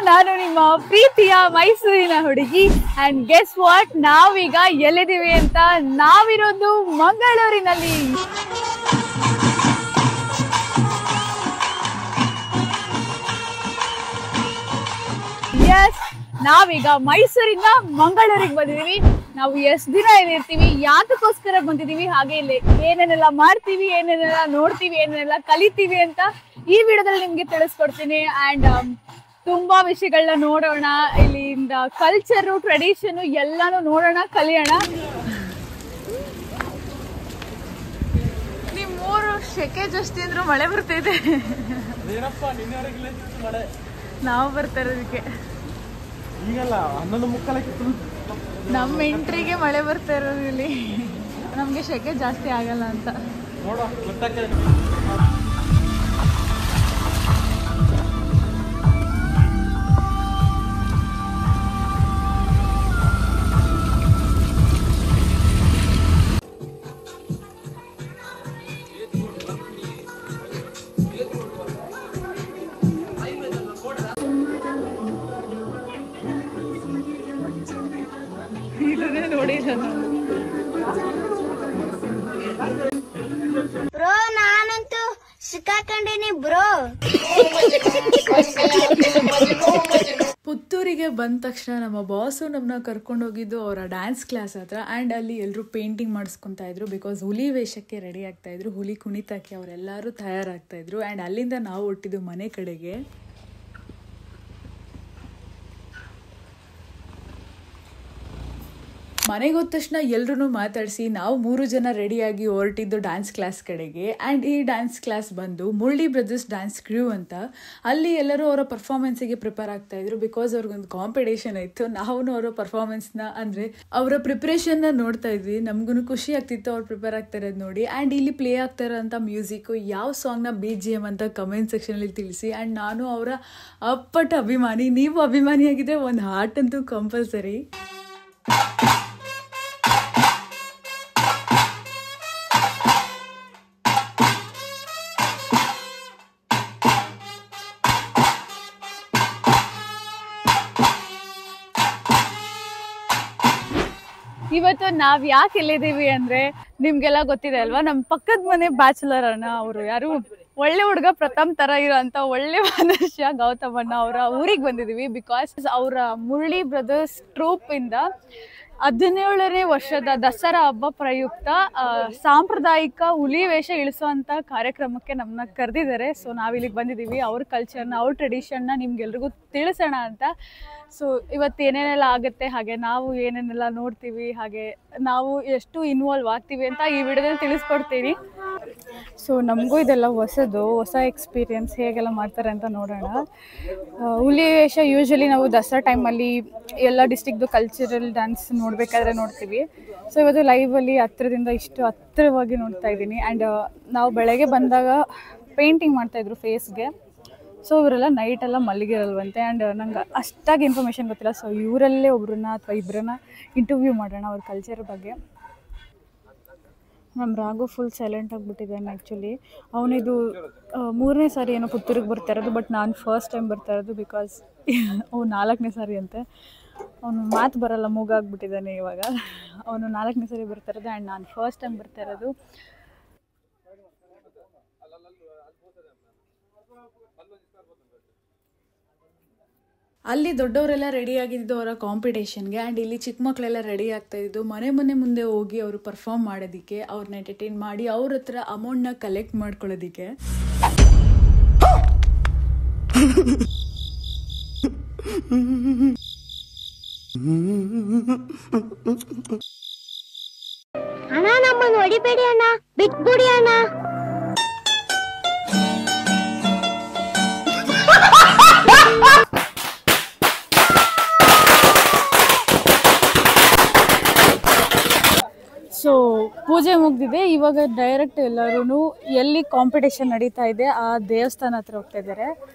ನಾನು ನಿಮ್ಮ ಪ್ರೀತಿಯ ಮೈಸೂರಿನ ಹುಡುಗಿ ಅಂಡ್ ಗೆಸ್ ವಾಟ್, ನಾವೀಗ ಎಲ್ಲಿದ್ದೀವಿ ಅಂತ? ನಾವಿರೋದು ಮಂಗಳೂರಿನಲ್ಲಿ. ಎಸ್, ನಾವೀಗ ಮೈಸೂರಿಂದ ಮಂಗಳೂರಿಗೆ ಬಂದಿದೀವಿ. ನಾವು ಎಷ್ಟು ದಿನ ಇಲ್ಲಿರ್ತೀವಿ, ಯಾತಕ್ಕೋಸ್ಕರ ಬಂದಿದೀವಿ, ಹಾಗೆ ಇಲ್ಲಿ ಏನೇನೆಲ್ಲ ಮಾಡ್ತೀವಿ, ಏನೇನೆಲ್ಲ ನೋಡ್ತೀವಿ, ಏನೇನೆಲ್ಲ ಕಲಿತೀವಿ ಅಂತ ಈ ವಿಡಿಯೋದಲ್ಲಿ ನಿಮ್ಗೆ ತಿಳಿಸ್ಕೊಡ್ತೀನಿ. ಅಂಡ್ ತುಂಬಾ ವಿಷಯಗಳನ್ನ ನೋಡೋಣ, ಇಲ್ಲಿಂದ ಕಲ್ಚರು, ಟ್ರೆಡಿಷನ್ ಎಲ್ಲಾನು ನೋಡೋಣ, ಕಲಿಯೋಣ. ನಿಮ್ಮೂರು ಸೆಕೆ ಜಾಸ್ತಿ ಅಂದ್ರೂ ಮಳೆ ಬರ್ತಿದೆ. ನಾವು ಬರ್ತಾ ಇರೋದಕ್ಕೆ ನಮ್ಮ ಎಂಟ್ರಿಗೆ ಮಳೆ ಬರ್ತಾ ಇರೋದು ಇಲ್ಲಿ. ನಮ್ಗೆ ಸೆಕೆ ಜಾಸ್ತಿ ಆಗಲ್ಲ ಅಂತ. ಬ್ರೋ, ನಾನಂತೂ ಸಿಕ್ಕಾಕೊಂಡಿನಿ ಬ್ರೋ. ಪುತ್ತೂರಿಗೆ ಬಂದ ತಕ್ಷಣ ನಮ್ಮ ಬಾಸು ನಮ್ಮನ್ನ ಕರ್ಕೊಂಡು ಹೋಗಿದ್ದು ಅವರ ಡ್ಯಾನ್ಸ್ ಕ್ಲಾಸ್ ಹತ್ರ. ಆ್ಯಂಡ್ ಅಲ್ಲಿ ಎಲ್ಲರೂ ಪೇಂಟಿಂಗ್ ಮಾಡಿಸ್ಕೊತಾ ಇದ್ರು, ಬಿಕಾಸ್ ಹುಲಿ ವೇಷಕ್ಕೆ ರೆಡಿ ಆಗ್ತಾ ಇದ್ರು, ಹುಲಿ ಕುಣಿತಕ್ಕೆ ಅವರೆಲ್ಲರೂ ತಯಾರಾಗ್ತಾ ಇದ್ರು. ಆ್ಯಂಡ್ ಅಲ್ಲಿಂದ ನಾವು ಹೊಟ್ಟಿದ್ದು ಮನೆ ಕಡೆಗೆ. ಮನೆಗೆ ಹೋದ ತಕ್ಷಣ ಎಲ್ಲರೂ ಮಾತಾಡಿಸಿ ನಾವು 3 ಜನ ರೆಡಿಯಾಗಿ ಹೊರಟಿದ್ದು ಡ್ಯಾನ್ಸ್ ಕ್ಲಾಸ್ ಕಡೆಗೆ. ಆ್ಯಂಡ್ ಈ ಡ್ಯಾನ್ಸ್ ಕ್ಲಾಸ್ ಬಂದು ಮುರಳಿ ಬ್ರದರ್ಸ್ ಡ್ಯಾನ್ಸ್ ಕ್ರ್ಯೂ ಅಂತ. ಅಲ್ಲಿ ಎಲ್ಲರೂ ಅವರ ಪರ್ಫಾರ್ಮೆನ್ಸಿಗೆ ಪ್ರಿಪೇರ್ ಆಗ್ತಾಯಿದ್ರು, ಬಿಕಾಸ್ ಅವ್ರಿಗೊಂದು ಕಾಂಪಿಟೇಷನ್ ಇತ್ತು. ನಾವು ಅವರ ಪರ್ಫಾರ್ಮೆನ್ಸ್ನ ಅಂದರೆ ಅವರ ಪ್ರಿಪ್ರೇಷನ್ನ ನೋಡ್ತಾ ಇದ್ವಿ. ನಮಗೂ ಖುಷಿ ಆಗ್ತಿತ್ತು ಅವ್ರು ಪ್ರಿಪೇರ್ ಆಗ್ತಾ ಇರೋದು ನೋಡಿ. ಆ್ಯಂಡ್ ಇಲ್ಲಿ ಪ್ಲೇ ಆಗ್ತಾ ಇರೋಂಥ ಮ್ಯೂಸಿಕ್ಕು ಯಾವ ಸಾಂಗ್ನ BGM ಅಂತ ಕಮೆಂಟ್ ಸೆಕ್ಷನಲ್ಲಿ ತಿಳಿಸಿ. ಆ್ಯಂಡ್ ನಾನು ಅವರ ಅಪ್ಪಟ ಅಭಿಮಾನಿ. ನೀವು ಅಭಿಮಾನಿಯಾಗಿದ್ದರೆ ಒಂದು ಹಾರ್ಟ್ ಅಂತೂ ಕಂಪಲ್ಸರಿ. ಇವತ್ತು ನಾವ್ ಯಾಕೆ ಇಲ್ಲಿದ್ದೀವಿ ಅಂದ್ರೆ ನಿಮ್ಗೆಲ್ಲ ಗೊತ್ತಿದೆ ಅಲ್ವಾ, ನಮ್ ಪಕ್ಕದ ಮನೆ ಬ್ಯಾಚುಲರ್ ಅಣ್ಣ, ಅವರು ಯಾರು ಒಳ್ಳೆ ಹುಡುಗ ಪ್ರಥಮ್ ತರ ಇರೋಂತ ಒಳ್ಳೆ ಮನುಷ್ಯ ಗೌತಮ್ ಅಣ್ಣ ಅವರ ಊರಿಗೆ ಬಂದಿದೀವಿ. ಬಿಕಾಸ್ ಅವರ ಮುರಳಿ ಬ್ರದರ್ಸ್ ಟ್ರೂಪ್ ಇಂದ 17ನೇ ವರ್ಷದ ದಸರಾ ಹಬ್ಬ ಪ್ರಯುಕ್ತ ಸಾಂಪ್ರದಾಯಿಕ ಹುಲಿ ವೇಷ ಇಳಿಸುವಂತ ಕಾರ್ಯಕ್ರಮಕ್ಕೆ ನಮ್ಮನ್ನ ಕರೆದಿದ್ದಾರೆ. ಸೊ ನಾವಿಲ್ಲಿಗೆ ಬಂದಿದ್ದೀವಿ, ಅವ್ರ ಕಲ್ಚರ್ನ, ಅವ್ರ ಟ್ರೆಡಿಷನ್ನ ನಿಮ್ಗೆಲ್ರಿಗೂ ತಿಳಿಸೋಣ ಅಂತ. ಸೊ ಇವತ್ತು ಏನೇನೆಲ್ಲ ಆಗುತ್ತೆ, ಹಾಗೆ ನಾವು ಏನೇನೆಲ್ಲ ನೋಡ್ತೀವಿ, ಹಾಗೆ ನಾವು ಎಷ್ಟು ಇನ್ವಾಲ್ವ್ ಆಗ್ತೀವಿ ಅಂತ ಈ ವಿಡಿಯೋದಲ್ಲಿ ತಿಳಿಸ್ಕೊಡ್ತೀನಿ. ಸೊ ನಮಗೂ ಇದೆಲ್ಲ ಹೊಸ ಎಕ್ಸ್ಪೀರಿಯನ್ಸ್, ಹೇಗೆಲ್ಲ ಮಾಡ್ತಾರೆ ಅಂತ ನೋಡೋಣ. ಹುಲಿ ವೇಷ ಯೂಶ್ವಲಿ ನಾವು ದಸರಾ ಟೈಮಲ್ಲಿ ಎಲ್ಲ ಡಿಸ್ಟಿಕ್ದು ಕಲ್ಚರಲ್ ಡ್ಯಾನ್ಸ್ ನೋಡಬೇಕಾದ್ರೆ ನೋಡ್ತೀವಿ. ಸೊ ಇವತ್ತು ಲೈವಲ್ಲಿ ಹತ್ತಿರದಿಂದ ಇಷ್ಟು ಹತ್ತಿರವಾಗಿ ನೋಡ್ತಾ ಇದ್ದೀನಿ. ಆ್ಯಂಡ್ ನಾವು ಬೆಳಗ್ಗೆ ಬಂದಾಗ ಪೇಂಟಿಂಗ್ ಮಾಡ್ತಾಯಿದ್ರು ಫೇಸ್ಗೆ. ಸೊ ಇವರೆಲ್ಲ ನೈಟೆಲ್ಲ ಮಲಗಿರಲ್ವಂತೆ. ಆ್ಯಂಡ್ ನಂಗೆ ಅಷ್ಟಾಗಿ ಇನ್ಫಾರ್ಮೇಷನ್ ಗೊತ್ತಿಲ್ಲ. ಸೊ ಇವರಲ್ಲೇ ಒಬ್ರನ್ನ ಅಥವಾ ಇಬ್ಬರನ್ನ ಇಂಟರ್ವ್ಯೂ ಮಾಡೋಣ ಅವ್ರ ಕಲ್ಚರ್ ಬಗ್ಗೆ. ನಮ್ಮ ರಾಘು ಫುಲ್ ಸೈಲೆಂಟ್ ಆಗಿಬಿಟ್ಟಿದ್ದಾನೆ. ಆ್ಯಕ್ಚುಲಿ ಅವನಿದು 3ನೇ ಸಾರಿ ಏನೋ ಪುತ್ತೂರಿಗೆ ಬರ್ತಾ ಇರೋದು, ಬಟ್ ನಾನು ಫಸ್ಟ್ ಟೈಮ್ ಬರ್ತಾ ಇರೋದು. ಬಿಕಾಸ್ ಅವ್ನು 4ನೇ ಸಾರಿ ಅಂತೆ. ಅವನು ಮಾತು ಬರೋಲ್ಲ, ಮೂಗಾಗ್ಬಿಟ್ಟಿದ್ದಾನೆ ಇವಾಗ. ಅವನು 4ನೇ ಸಾರಿ ಬರ್ತಾ ಇರೋದು ಆ್ಯಂಡ್ ನಾನು ಫಸ್ಟ್ ಟೈಮ್ ಬರ್ತಾ ಇರೋದು. ಅಲ್ಲಿ ದೊಡ್ಡವರೆಲ್ಲ ರೆಡಿ ಆಗಿದ್ದು ಅವರ ಕಾಂಪಿಟೇಷನ್ಗೆ. ಆ್ಯಂಡ್ ಇಲ್ಲಿ ಚಿಕ್ಕ ಮಕ್ಕಳೆಲ್ಲ ರೆಡಿ ಆಗ್ತಾ ಇದ್ದು ಮನೆ ಮುಂದೆ ಹೋಗಿ ಅವರು ಪರ್ಫಾರ್ಮ್ ಮಾಡೋದಕ್ಕೆ, ಅವ್ರನ್ನ ಎಂಟರ್ಟೈನ್ ಮಾಡಿ ಅವ್ರ ಹತ್ರ ಅಮೌಂಟ್ನ ಕಲೆಕ್ಟ್ ಮಾಡ್ಕೊಳ್ಳೋದಕ್ಕೆ. ಅಣ್ಣ, ನಮ್ಮನ್ನು ಹೊಡಿಬೇಡಿ ಅಣ್ಣ, ಬಿಟ್ಬಿಡಿ ಅಣ್ಣ. ಸೊ ಪೂಜೆ ಮುಗ್ದಿದೆ. ಇವಾಗ ಡೈರೆಕ್ಟ್ ಎಲ್ಲರೂ ಎಲ್ಲಿ ಕಾಂಪಿಟೇಷನ್ ನಡೀತಾ ಇದೆ ಆ ದೇವಸ್ಥಾನ ಹತ್ರ ಹೋಗ್ತಾ ಇದ್ದಾರೆ.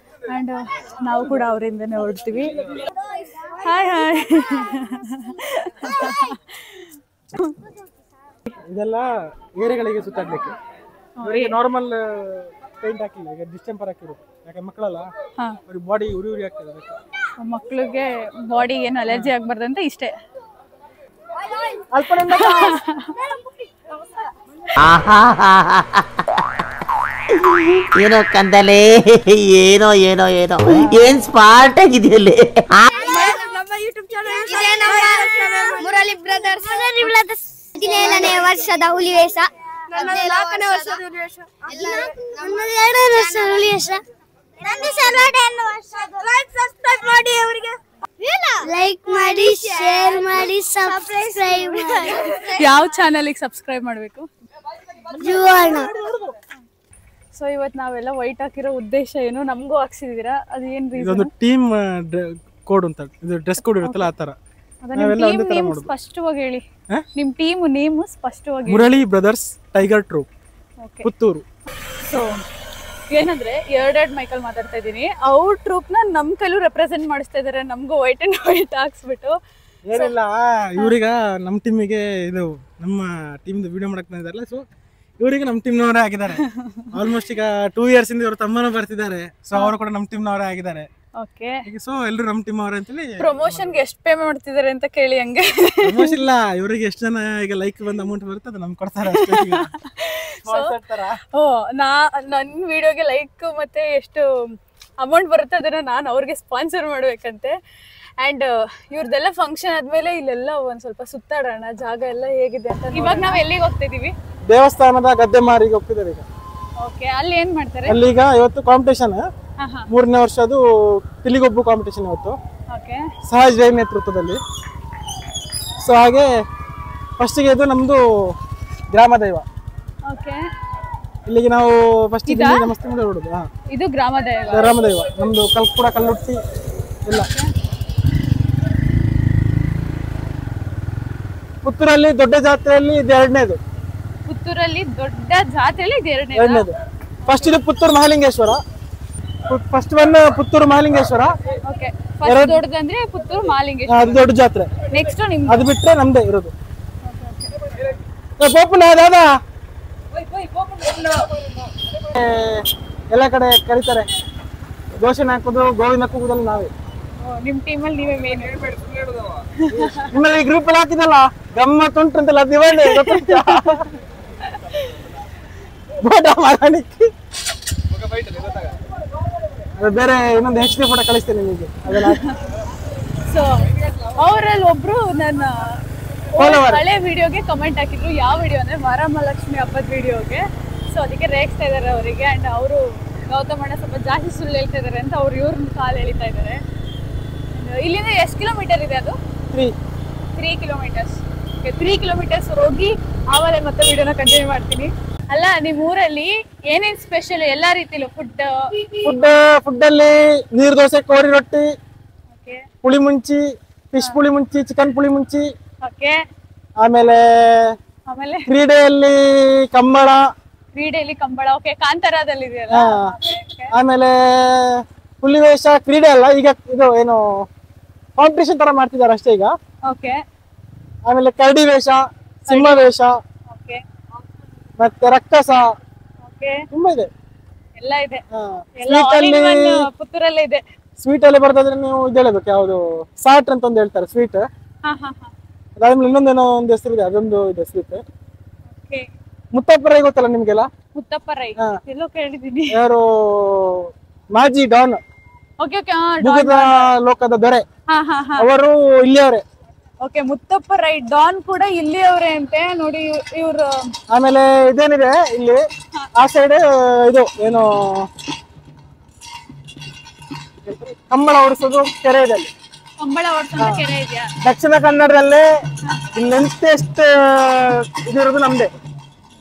ಆ್ಯಂಡ್ ನಾವು ಕೂಡ ಅವರಿಂದನೇ ಹೊರಡ್ತೀವಿ. Hi hi. ಇದೆಲ್ಲ ಏರಿಯಾಗಳಿಗೆ ಸುತ್ತಾಡ್ಲಿಕ್ಕೆ ನಾರ್ಮಲ್ ಪೇಂಟ್ ಹಾಕಿಲ್ಲ, ಈಗ ಡಿಸ್ಟೆಂಪರ್ ಹಾಕಿರೋದು. ಯಾಕೆ ಮಕ್ಕಳಲ್ಲ, ಅವ್ರಿಗೆ ಬಾಡಿ ಉರಿ ಆಗ್ತದೆ. ಮಕ್ಳಿಗೆ ಬಾಡಿ ಏನು ಅಲರ್ಜಿ ಆಗ್ಬಾರ್ದಂತ ಇಷ್ಟೇ. ಏನೋ ಕಂದಲೆ, ಏನೋ ಏನೋ ಏನೋ ಏನ್ ಸ್ಮಾರ್ಟ್ ಆಗಿದೆಯಲ್ಲಿ. ಮುರಳಿ ಬ್ರದರ್ಸ್ 17ನೇ ವರ್ಷದ ಹುಲಿವೇಷ, 4ನೇ ವರ್ಷದ ಹುಲಿವೇಷ, 2ನೇ ವರ್ಷದ ಹುಲಿವೇಷ. ಲೈಕ್ ಮಾಡಿ, ಶೇರ್ ಮಾಡಿ, ಸಬ್ಸ್ಕ್ರೈಬ್ ಮಾಡಿ. ಯಾವ ಚಾನಲ್ಗೆ ಸಬ್ಸ್ಕ್ರೈಬ್ ಮಾಡಬೇಕು? ಜುವರ್ಣ. ಸೊ ಇವತ್ತು ನಾವೆಲ್ಲ ವೈಟ್ ಹಾಕಿರೋ ಉದ್ದೇಶ ಏನು? ನಮಗೂ ಹಾಕ್ಸಿದೀರಾ, ಅದು ಏನು ರೀಸನ್? ಇದೊಂದು ಟೀಮ್ ಕೋಡ್ ಅಂತ, ಇದು ಡ್ರೆಸ್ ಕೋಡ್ ಇರುತ್ತಲ್ಲ ಆ ತರ. ಸ್ಪಷ್ಟವಾಗಿ ಹೇಳಿ, ನಿಮ್ ಟೀಮ್ ನೇಮ್ ಸ್ಪಷ್ಟವಾಗಿ. Murali brothers tiger troupe, Puttur. So ಏನಂದ್ರೆ ಎರಡೆರಡು ಮೈಕಲ್ ಮಾತಾಡ್ತಾ ಇದ್ದೀನಿ. ಅವ್ರ ಟ್ರೂಪ್ ನ ನಮ್ ಕೈಲೂ ರೆಪ್ರೆಸೆಂಟ್ ಮಾಡಿಸ್ತಾ ಇದಾರೆ, ನಮ್ಗೂ ವೈಟ್ ಅಂಡ್ ವೈಟ್ ಹಾಕ್ಸ್ಬಿಟ್ಟು. ಏನಿಲ್ಲ, ಇವ್ರೀಗ ನಮ್ಮ ಟೀಮಿಗೆ ಇದು ನಮ್ಮ ಟೀಮ್ ವಿಡಿಯೋ ಮಾಡಕ್ ಬಂದಿದಾರಲ್ಲ, ಸೊ ಇವರಿಗೆ ನಮ್ಮ ಟೀಮ್ನವರೇ ಆಗಿದ್ದಾರೆ. ಆಲ್ಮೋಸ್ಟ್ ಈಗ 2 years ಇಂದ ಇವರು ತಮ್ಮನ ಬರ್ತಿದ್ದಾರೆ, ಸೊ ಅವರು ಕೂಡ ನಮ್ಮ ಟೀಮ್ನವರೇ ಆಗಿದ್ದಾರೆ. ಓಕೆ, ಸೊ ಎಲ್ಲರೂ ನಮ್ಮ ಟೀಮ್ ಅವರೇ ಅಂತೇಳಿ. ಪ್ರಮೋಷನ್ಗೆ ಎಷ್ಟು ಪೇ ಮಾಡ್ತಿದ್ದಾರೆ ಅಂತ ಕೇಳಿ ಹಂಗೆ. ಪ್ರಮೋಷನ್ ಇಲ್ಲ, ಇವರಿಗೆ ಎಷ್ಟು ಜನ ಈಗ ಲೈಕ್ ಬಂದ ಅಮೌಂಟ್ ಬರುತ್ತೆ ಅದು ನಮ್ಗೆ ಕೊಡ್ತಾರೆ ಅಷ್ಟೇ. ಓ, ನನ್ನ ವಿಡಿಯೋಗೆ ಲೈಕ್ ಮತ್ತೆ ಎಷ್ಟು ಅಮೌಂಟ್ ಬರುತ್ತೆ ಅದನ್ನ ನಾನು ಅವ್ರಿಗೆ ಸ್ಪಾನ್ಸರ್ ಮಾಡ್ಬೇಕಂತೆ. ಅಂಡ್ ಇವ್ರದೆಲ್ಲ ಫಂಕ್ಷನ್ ಆದ್ಮೇಲೆ ಇಲ್ಲೆಲ್ಲ ಒಂದ್ ಸ್ವಲ್ಪ ಸುತ್ತಾಡೋಣ, ಜಾಗ ಎಲ್ಲ ಹೇಗಿದೆ ಅಂತ. ಇವಾಗ ನಾವ್ ಎಲ್ಲಿಗೆ ಹೋಗ್ತಿದೀವಿ? ದೇವಸ್ಥಾನದ ಗದ್ದೆ ಮಾರಿಗೆ ಹೋಗ್ತಿದ್ದಾರೆ ಈಗ. ಓಕೆ, ಅಲ್ಲಿ ಏನ್ ಮಾಡ್ತಾರೆ? ಅಲ್ಲಿ ಈಗ ಇವತ್ತು ಕಾಂಪಿಟೇಷನ್, 3ನೇ ವರ್ಷದ್ದು ತಿಲಿಗೊಬ್ಬು ಕಾಂಪಿಟೇಷನ್ ಇವತ್ತು. ಓಕೆ, ಸಹಜ್ ಜೈನ್ ನೇತೃತ್ವದಲ್ಲಿ. ಸೊ ಹಾಗೆ ಫಸ್ಟಿಗೆ ಇದು ನಮ್ದು ಗ್ರಾಮ ದೈವ. ಓಕೆ, ಇಲ್ಲಿಗೆ ನಾವು ಫಸ್ಟ್ ನಮಸ್ತೆ ಮಾಡಿ ಹೊರಡುದು. ಇದು ಗ್ರಾಮ ದೈವ. ಗ್ರಾಮ ದೈವ ನಮ್ದು ಕೂಡ ಕಲ್ಲುಟ್ಟಿ ಇಲ್ಲ. ಪುತ್ತೂರಲ್ಲಿ ದೊಡ್ಡ ಜಾತ್ರೆಯಲ್ಲಿ ಇದು 2ನೇದು. ಪುತ್ತೂರಲ್ಲಿ ದೊಡ್ಡ ಜಾತ್ರೆಯಲ್ಲಿ ಇದು 2ನೇದು. ಫಸ್ಟ್ ಇದು Puttur Mahalingeshwara. First one Puttur Mahalingeshwara. Okay, first ದೊಡ್ಡದಂದ್ರೆ ಪುತ್ತೂರು ಮಹಾಲಿಂಗೇಶ್ವರ, ಅದು ದೊಡ್ಡ ಜಾತ್ರೆ. ನೆಕ್ಸ್ಟ್ ನಿಮ್ದು, ಅದು ಬಿಟ್ರೆ ನಮ್ದೇ ಇರೋದು. ಪೋಪುನ ದಾದಾ ಎಲ್ಲ ಕಡೆ ಕರೀತಾರೆ. ಘೋಷಣೆ ಹಾಕೋದು, ಗೋವಿಂದ ಕೂಗುದಲ್ಲ ನಾವೇ. ನಿಮ್ ಟೀಮಲ್ಲಿ ನೀವೇ ಮೇನ್. ನಿಮ್ಮಲ್ಲಿ ಈ ಗ್ರೂಪ್ ಅಲ್ಲಿ ಹಾಕಿದಲ್ಲ ಗಮ್ಮತ್ ಉಂಟು ಅಂತಲ್ಲ, ದಿವಾಳಿ ಬೇರೆ ಇನ್ನೊಂದು HD ಫೋಟೋ ಕಳಿಸ್ತೇನೆ ನಿಮಗೆ. ಸೊ ಅವರಲ್ಲಿ ಒಬ್ರು ನನ್ನ ಹಳೆ ವಿಡಿಯೋಗೆ ಕಮೆಂಟ್ ಹಾಕಿದ್ರು. ಯಾವ ವಿಡಿಯೋ ಅಂದ್ರೆ ವರಮಹಾಲಕ್ಷ್ಮಿ ಹಬ್ಬದ ವಿಡಿಯೋಗೆ. ಸೊ ಅದಕ್ಕೆ ರೇಗಿಸ್ತಾ ಇದಾರೆ ಅವರಿಗೆ. ಅಂಡ್ ಅವರು ಗೌತಮಣ್ಣ ಸ್ವಲ್ಪ ಜಾಸ್ತಿ ಸುಳ್ಳು ಹೇಳ್ತಾ ಇದಾರೆ ಅಂತ ಅವ್ರು ಇವ್ರನ್ನ ಕಾಲು ಎಳಿತಾ ಇದ್ದಾರೆ. ಇಲ್ಲಿಂದ ಎಷ್ಟು ಕಿಲೋಮೀಟರ್ ಇದೆ? ಅದು 3 ಕಿಲೋಮೀಟರ್ಸ್. ಓಕೆ, 3 ಕಿಲೋಮೀಟರ್ಸ್ ಹೋಗಿ ಆಮೇಲೆ ಮತ್ತೆ ವಿಡಿಯೋನ ಕಂಟಿನ್ಯೂ ಮಾಡ್ತೀನಿ. ಅಲ್ಲ, ನಿಮ್ ಊರಲ್ಲಿ ಏನೇನ್ ಸ್ಪೆಷಲ್? ಎಲ್ಲಾ ರೀತಿಲೂ ಫುಡ್ ಅಲ್ಲಿ ನೀರ್ ದೋಸೆ, ಕೋರಿ ರೊಟ್ಟಿ, ಪುಳಿ ಮುಂಚಿ, ಫಿಶ್ ಪುಳಿ ಮುಂಚಿ, ಚಿಕನ್ ಪುಳಿ ಮುಂಚಿ. ಓಕೆ, ಆಮೇಲೆ ಕ್ರೀಡೆಯಲ್ಲಿ ಕಂಬಳ. ಓಕೆ, ಕಾಂತಾರದಲ್ಲಿ ಇದೆಯಲ್ಲ. ಆಮೇಲೆ ಹುಲಿವೇಷ ಕ್ರೀಡೆ ಅಲ್ಲ, ಈಗ ಇದು ಏನು ಕಾಂಪಿಟೇಷನ್ ತರ ಮಾಡ್ತಿದ್ದಾರೆ ಅಷ್ಟೇ ಈಗ. ಓಕೆ, ಆಮೇಲೆ ಕರಡಿ ವೇಷ, ಸಿಂಹ ವೇಷ, ಮತ್ತೆ ರಕ್ಕಸ, ತುಂಬಾ ಇದೆ. ಎಲ್ಲ ಇದೆ. ಪುತ್ತೂರಲ್ಲೇ ಇದೆ. ಸ್ವೀಟ್ ಅಲ್ಲಿ ಬರ್ತದ್ರೆ ನೀವು ಇದು ಹೇಳಬೇಕು, ಯಾವುದು ಸಾಟ್ ಅಂತ ಒಂದು ಹೇಳ್ತಾರೆ ಸ್ವೀಟ್. ಅದಾದ್ಮೇಲೆ ಇನ್ನೊಂದೇನೋ ಒಂದು ಹೆಸರು ಇದೆ, ಅದೊಂದು ಇದೆ ಸ್ವೀಟ್. ಮುತ್ತಪ್ಪ ರೈ ಗೊತ್ತಲ್ಲ ನಿಮ್ಗೆಲ್ಲ? ಮುತ್ತಪ್ಪ ರೈ ಎಲ್ಲೋ ಕೇಳಿದೀನಿ. ಯಾರು ಮಾಜಿ ಡಾನ್, ಲೋಕದ ದೊರೆ, ಅವರು ಇಲ್ಲಿಯವರೇ. ಓಕೆ, ಮುತ್ತಪ್ಪ ರೈ ಡಾನ್ ಕೂಡ ಇಲ್ಲಿ ಅವರೇ ಅಂತೆ ನೋಡಿ ಇವ್ರು. ಆಮೇಲೆ ಇದೇನಿದೆ ಇಲ್ಲಿ ಆ ಸೈಡ್, ಇದು ಏನು ಕಂಬಳ ಓಡಿಸೋದು ಕೆರೆ ಇದೆ ಅಲ್ಲಿ. ಕಂಬಳ ಓಡಿಸೋದು ಕೆರೆ ಇದೆಯಾ? ದಕ್ಷಿಣ ಕನ್ನಡದಲ್ಲೇ ಲೆಂತಿಯೆಸ್ಟ್ ಇದಿರೋದು ನಮ್ದೇ.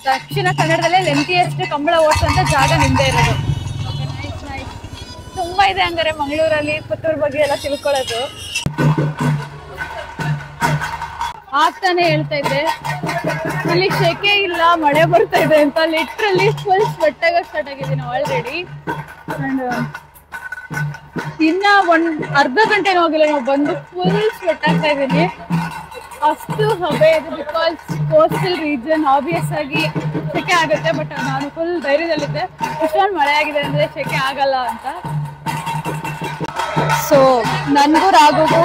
ದಕ್ಷಿಣ ಕನ್ನಡದಲ್ಲೇ ಲೆಂತಿಯೆಸ್ಟ್ ಕಂಬಳ ಓಡಿಸೋಂತ ಜಾಗ ನಿಮ್ದೇ ಇರೋದು. ತುಂಬಾ ಇದೆ ಹಂಗಾರೆ ಮಂಗಳೂರಲ್ಲಿ ಪುತ್ತೂರು ಬಗ್ಗೆ ಎಲ್ಲ ತಿಳ್ಕೊಳ್ಳೋದು. ಆಗ್ತಾನೆ ಹೇಳ್ತಾ ಇದ್ದೆ, ಇಲ್ಲಿ ಸೆಕೆ ಇಲ್ಲ, ಮಳೆ ಬರ್ತಾ ಇದೆ ಅಂತ. ಲಿಟ್ರಲಿ ಫುಲ್ ಸ್ವೆಟ್ ಆಗಕ್ಕೆ ಸ್ಟಾರ್ಟ್ ಆಗಿದ್ದೀನಿ ಆಲ್ರೆಡಿ. ಅಂಡ್ ಇನ್ನ ಅರ್ಧ ಗಂಟೆನೂ ಹೋಗಿಲ್ಲ ನಾವು ಬಂದು, ಫುಲ್ ಸ್ವೆಟ್ ಆಗ್ತಾ ಇದ್ದೀನಿ. ಅಷ್ಟು ಹಬೆ ಇದೆ. ಬಿಕಾಸ್ ಕೋಸ್ಟಲ್ ರೀಜನ್, ಆಬ್ವಿಯಸ್ ಆಗಿ ಸೆಕೆ ಆಗುತ್ತೆ. ಬಟ್ ನಾನು ಫುಲ್ ಧೈರ್ಯದಲ್ಲಿದ್ದೆ, ಇಷ್ಟೊಂದು ಮಳೆ ಆಗಿದೆ ಅಂದ್ರೆ ಸೆಕೆ ಆಗಲ್ಲ ಅಂತ. ಸೊ ನನ್ಗೂ ರಾಘುಗೂ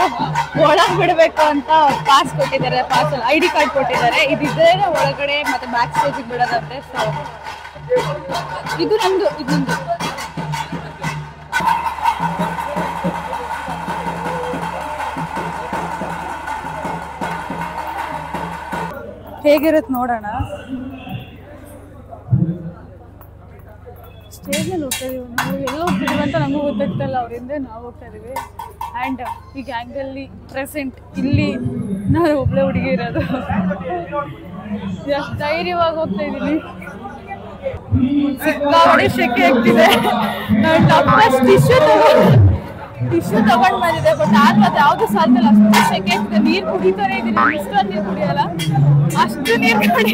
ಒಳಗ್ ಬಿಡ್ಬೇಕು ಅಂತ ಪಾಸ್ ಕೊಟ್ಟಿದ್ದಾರೆ, ಪಾಸ್ ID ಕಾರ್ಡ್ ಕೊಟ್ಟಿದ್ದಾರೆ. ಇದಿದ್ರೆ ಒಳಗಡೆ ಮತ್ತೆ ಬ್ಯಾಕ್ ಸ್ಟೇಜಿಗೆ ಬಿಡೋದಂತೆ. ಸೊ ಇದು ನಮ್ದು, ಇದು ನಮ್ದು. ಹೇಗಿರುತ್ತೆ ನೋಡೋಣ. ಸ್ಟೇಜಲ್ಲಿ ಹೋಗ್ತಾ ಇದೀವಿ ನಾವು, ಎಲ್ಲ ಹೋಗ್ತಿದೀವಿ ಅಂತ ನಮಗೂ ಗೊತ್ತಾಗ್ತಾ ಇಲ್ಲ. ಅವರಿಂದ ನಾವು ಹೋಗ್ತಾ ಇದೀವಿ. ಆ್ಯಂಡ್ ಈ ಗ್ಯಾಂಗಲ್ಲಿ ಪ್ರೆಸೆಂಟ್ ಇಲ್ಲಿ ನಾನು ಒಬ್ಬಳೆ ಹುಡುಗಿ ಇರೋದು. ಎಷ್ಟು ಧೈರ್ಯವಾಗಿ ಹೋಗ್ತಾ ಇದ್ದೀನಿ. ಸಿಕ್ಕಾಪಟ್ಟೆ ಶೆಕೆ ಆಗ್ತಿದೆ. ಟಿಶ್ಯೂ ತಗೊಂಡು ಬಂದಿದೆ, ಬಟ್ ಆದ್ರೆ ಅದು ಯಾವುದು ಸಾಲ್ತಲ್ಲ, ಅಷ್ಟು ಶೆಕೆ ಆಗ್ತಿದೆ. ನೀರು ಕುಡಿತಾನೆ ಇದ್ದೀನಿ, ಇಷ್ಟೊಂದು ನೀರು ಕುಡಿಯಲ್ಲ, ಅಷ್ಟು ನೀರು ಕುಡಿ.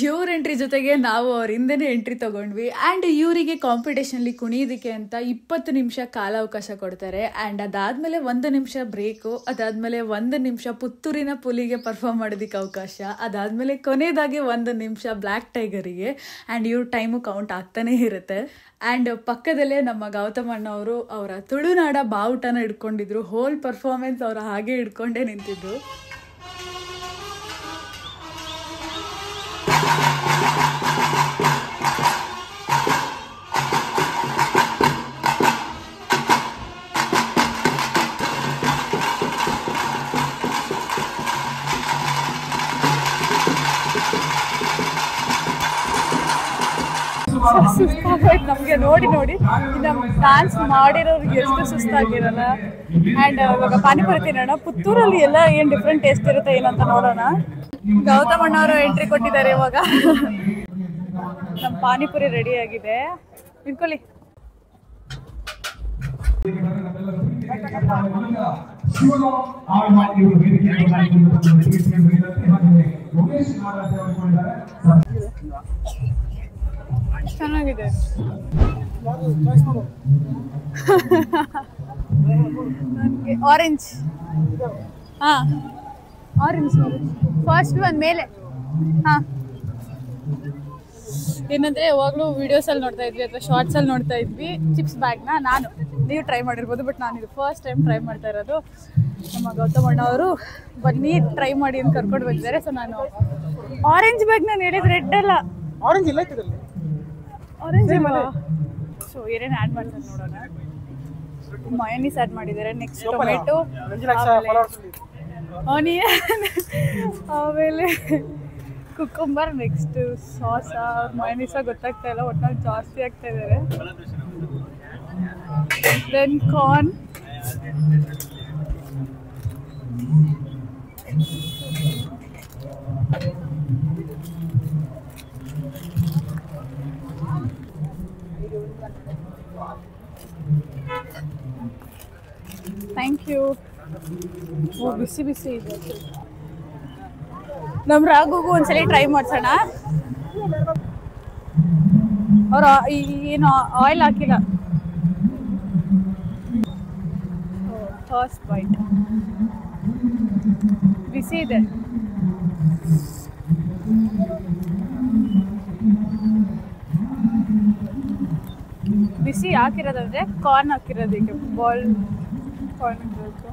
ಇವ್ರ ಎಂಟ್ರಿ ಜೊತೆಗೆ ನಾವು ಅವ್ರ ಹಿಂದೆನೇ ಎಂಟ್ರಿ ತಗೊಂಡ್ವಿ. ಆ್ಯಂಡ್ ಇವರಿಗೆ ಕಾಂಪಿಟೇಷನ್ಲಿ ಕುಣಿಯೋದಕ್ಕೆ ಅಂತ 20 ನಿಮಿಷ ಕಾಲಾವಕಾಶ ಕೊಡ್ತಾರೆ. ಆ್ಯಂಡ್ ಅದಾದಮೇಲೆ 1 ನಿಮಿಷ ಬ್ರೇಕು, ಅದಾದಮೇಲೆ 1 ನಿಮಿಷ ಪುತ್ತೂರಿನ ಪುಲಿಗೆ ಪರ್ಫಾರ್ಮ್ ಮಾಡೋದಕ್ಕೆ ಅವಕಾಶ, ಅದಾದಮೇಲೆ ಕೊನೆಯದಾಗಿ 1 ನಿಮಿಷ ಬ್ಲ್ಯಾಕ್ ಟೈಗರಿಗೆ. ಆ್ಯಂಡ್ ಇವ್ರ ಟೈಮು ಕೌಂಟ್ ಆಗ್ತಾನೇ ಇರುತ್ತೆ. ಆ್ಯಂಡ್ ಪಕ್ಕದಲ್ಲೇ ನಮ್ಮ ಗೌತಮ್ ಅಣ್ಣ ಅವರು ಅವರ ತುಳುನಾಡ ಬಾವುಟನ ಹಿಡ್ಕೊಂಡಿದ್ರು. ಹೋಲ್ ಪರ್ಫಾರ್ಮೆನ್ಸ್ ಅವರು ಹಾಗೆ ಹಿಡ್ಕೊಂಡೇ ನಿಂತಿದ್ರು. ಸುಸ್ತಾಗೋಯ್ತು ನಮಗೆ ನೋಡಿ ನೋಡಿ. ನಮ್ಮ ಡಾನ್ಸ್ ಮಾಡಿರೋರಿಗೆ ಎಷ್ಟು ಸುಸ್ತಾಗಿರಲ್ಲ. ಆ್ಯಂಡ್ ಇವಾಗ ಪಾನಿಪುರಿ ತಿನ್ನೋಣ. ಪುತ್ತೂರಲ್ಲಿ ಎಲ್ಲ ಏನು ಡಿಫ್ರೆಂಟ್ ಟೇಸ್ಟ್ ಇರುತ್ತೆ ಏನಂತ ನೋಡೋಣ. ಗೌತಮ್ ಅಣ್ಣವರು ಎಂಟ್ರಿ ಕೊಟ್ಟಿದ್ದಾರೆ ಇವಾಗ. ನಮ್ಮ ಪಾನಿಪುರಿ ರೆಡಿ ಆಗಿದೆ, ಇಟ್ಕೊಳ್ಳಿ. ಚೆನ್ನಾಗಿದೆ. ನನಗೆ ಆರೆಂಜ್. ಹಾಂ, ಆರೆಂಜ್ ಫಸ್ಟ್ ಒಂದು ಮೇಲೆ. ಹಾಂ, ಏನಂದರೆ ಯಾವಾಗಲೂ ವೀಡಿಯೋಸಲ್ಲಿ ನೋಡ್ತಾ ಇದ್ವಿ ಅಥವಾ ಶಾರ್ಟ್ಸಲ್ಲಿ ನೋಡ್ತಾ ಇದ್ವಿ ಚಿಪ್ಸ್ ಬ್ಯಾಗ್ನ. ನೀವು ಟ್ರೈ ಮಾಡಿರ್ಬೋದು, ಬಟ್ ನಾನು ಇದು ಫಸ್ಟ್ ಟೈಮ್ ಟ್ರೈ ಮಾಡ್ತಾ ಇರೋದು. ನಮ್ಮ ಗೌತಮ್ ಅಣ್ಣ ಅವರು ಬನ್ನಿ ಟ್ರೈ ಮಾಡಿ ಅಂತ ಕರ್ಕೊಂಡು ಬಂದಿದ್ದಾರೆ. ಸೊ ನಾನು ಆರೆಂಜ್ ಬ್ಯಾಗ್ ನಾನು ಹೇಳಿದ್ರೆ ರೆಡ್ ಅಲ್ಲ, ಆರೆಂಜ್ ಇಲ್ಲ ಇದರಲ್ಲಿ, ಆರೆಂಜ್ ಇಲ್ಲ. ಸೊ ಏನೇನು ಆ್ಯಡ್ ಮಾಡ್ತಾರೆ ನೋಡೋಣ. ಮಯೋನೀಸ್ ಆ್ಯಡ್ ಮಾಡಿದ್ದಾರೆ, ನೆಕ್ಸ್ಟ್ ಟೊಮೆಟೊ, ಆನಿಯನ್, ಆಮೇಲೆ ಕುಕ್ಕುಂಬರ್, ನೆಕ್ಸ್ಟ್ ಸಾಸ, ಮಯೋನೀಸ ಗೊತ್ತಾಗ್ತಾ ಇಲ್ಲ, ಒಟ್ನಲ್ಲಿ ಜಾಸ್ತಿ ಆಗ್ತಾ ಇದ್ದಾರೆ. Then corn, thank you. ಓ ಬಿಸಿ ಬಿಸಿ ಇದೆ. ನಮ್ಮ ರಾಘುಗೂ ಒಂದ್ಸಲಿ ಟ್ರೈ ಮಾಡ್ಸೋಣ. ಅವ್ರು ಏನು ಆಯಿಲ್ ಹಾಕಿಲ್ಲ. ಫಸ್ಟ್ ಬೈಟ್ ಬಿಸಿ ಇದೆ. ಬಿಸಿ ಹಾಕಿರೋದಂದ್ರೆ ಕಾರ್ನ್ ಹಾಕಿರೋದಕ್ಕೆ, ಬಾಲ್ ಕಾರ್ನ್ ಇರಬೇಕು.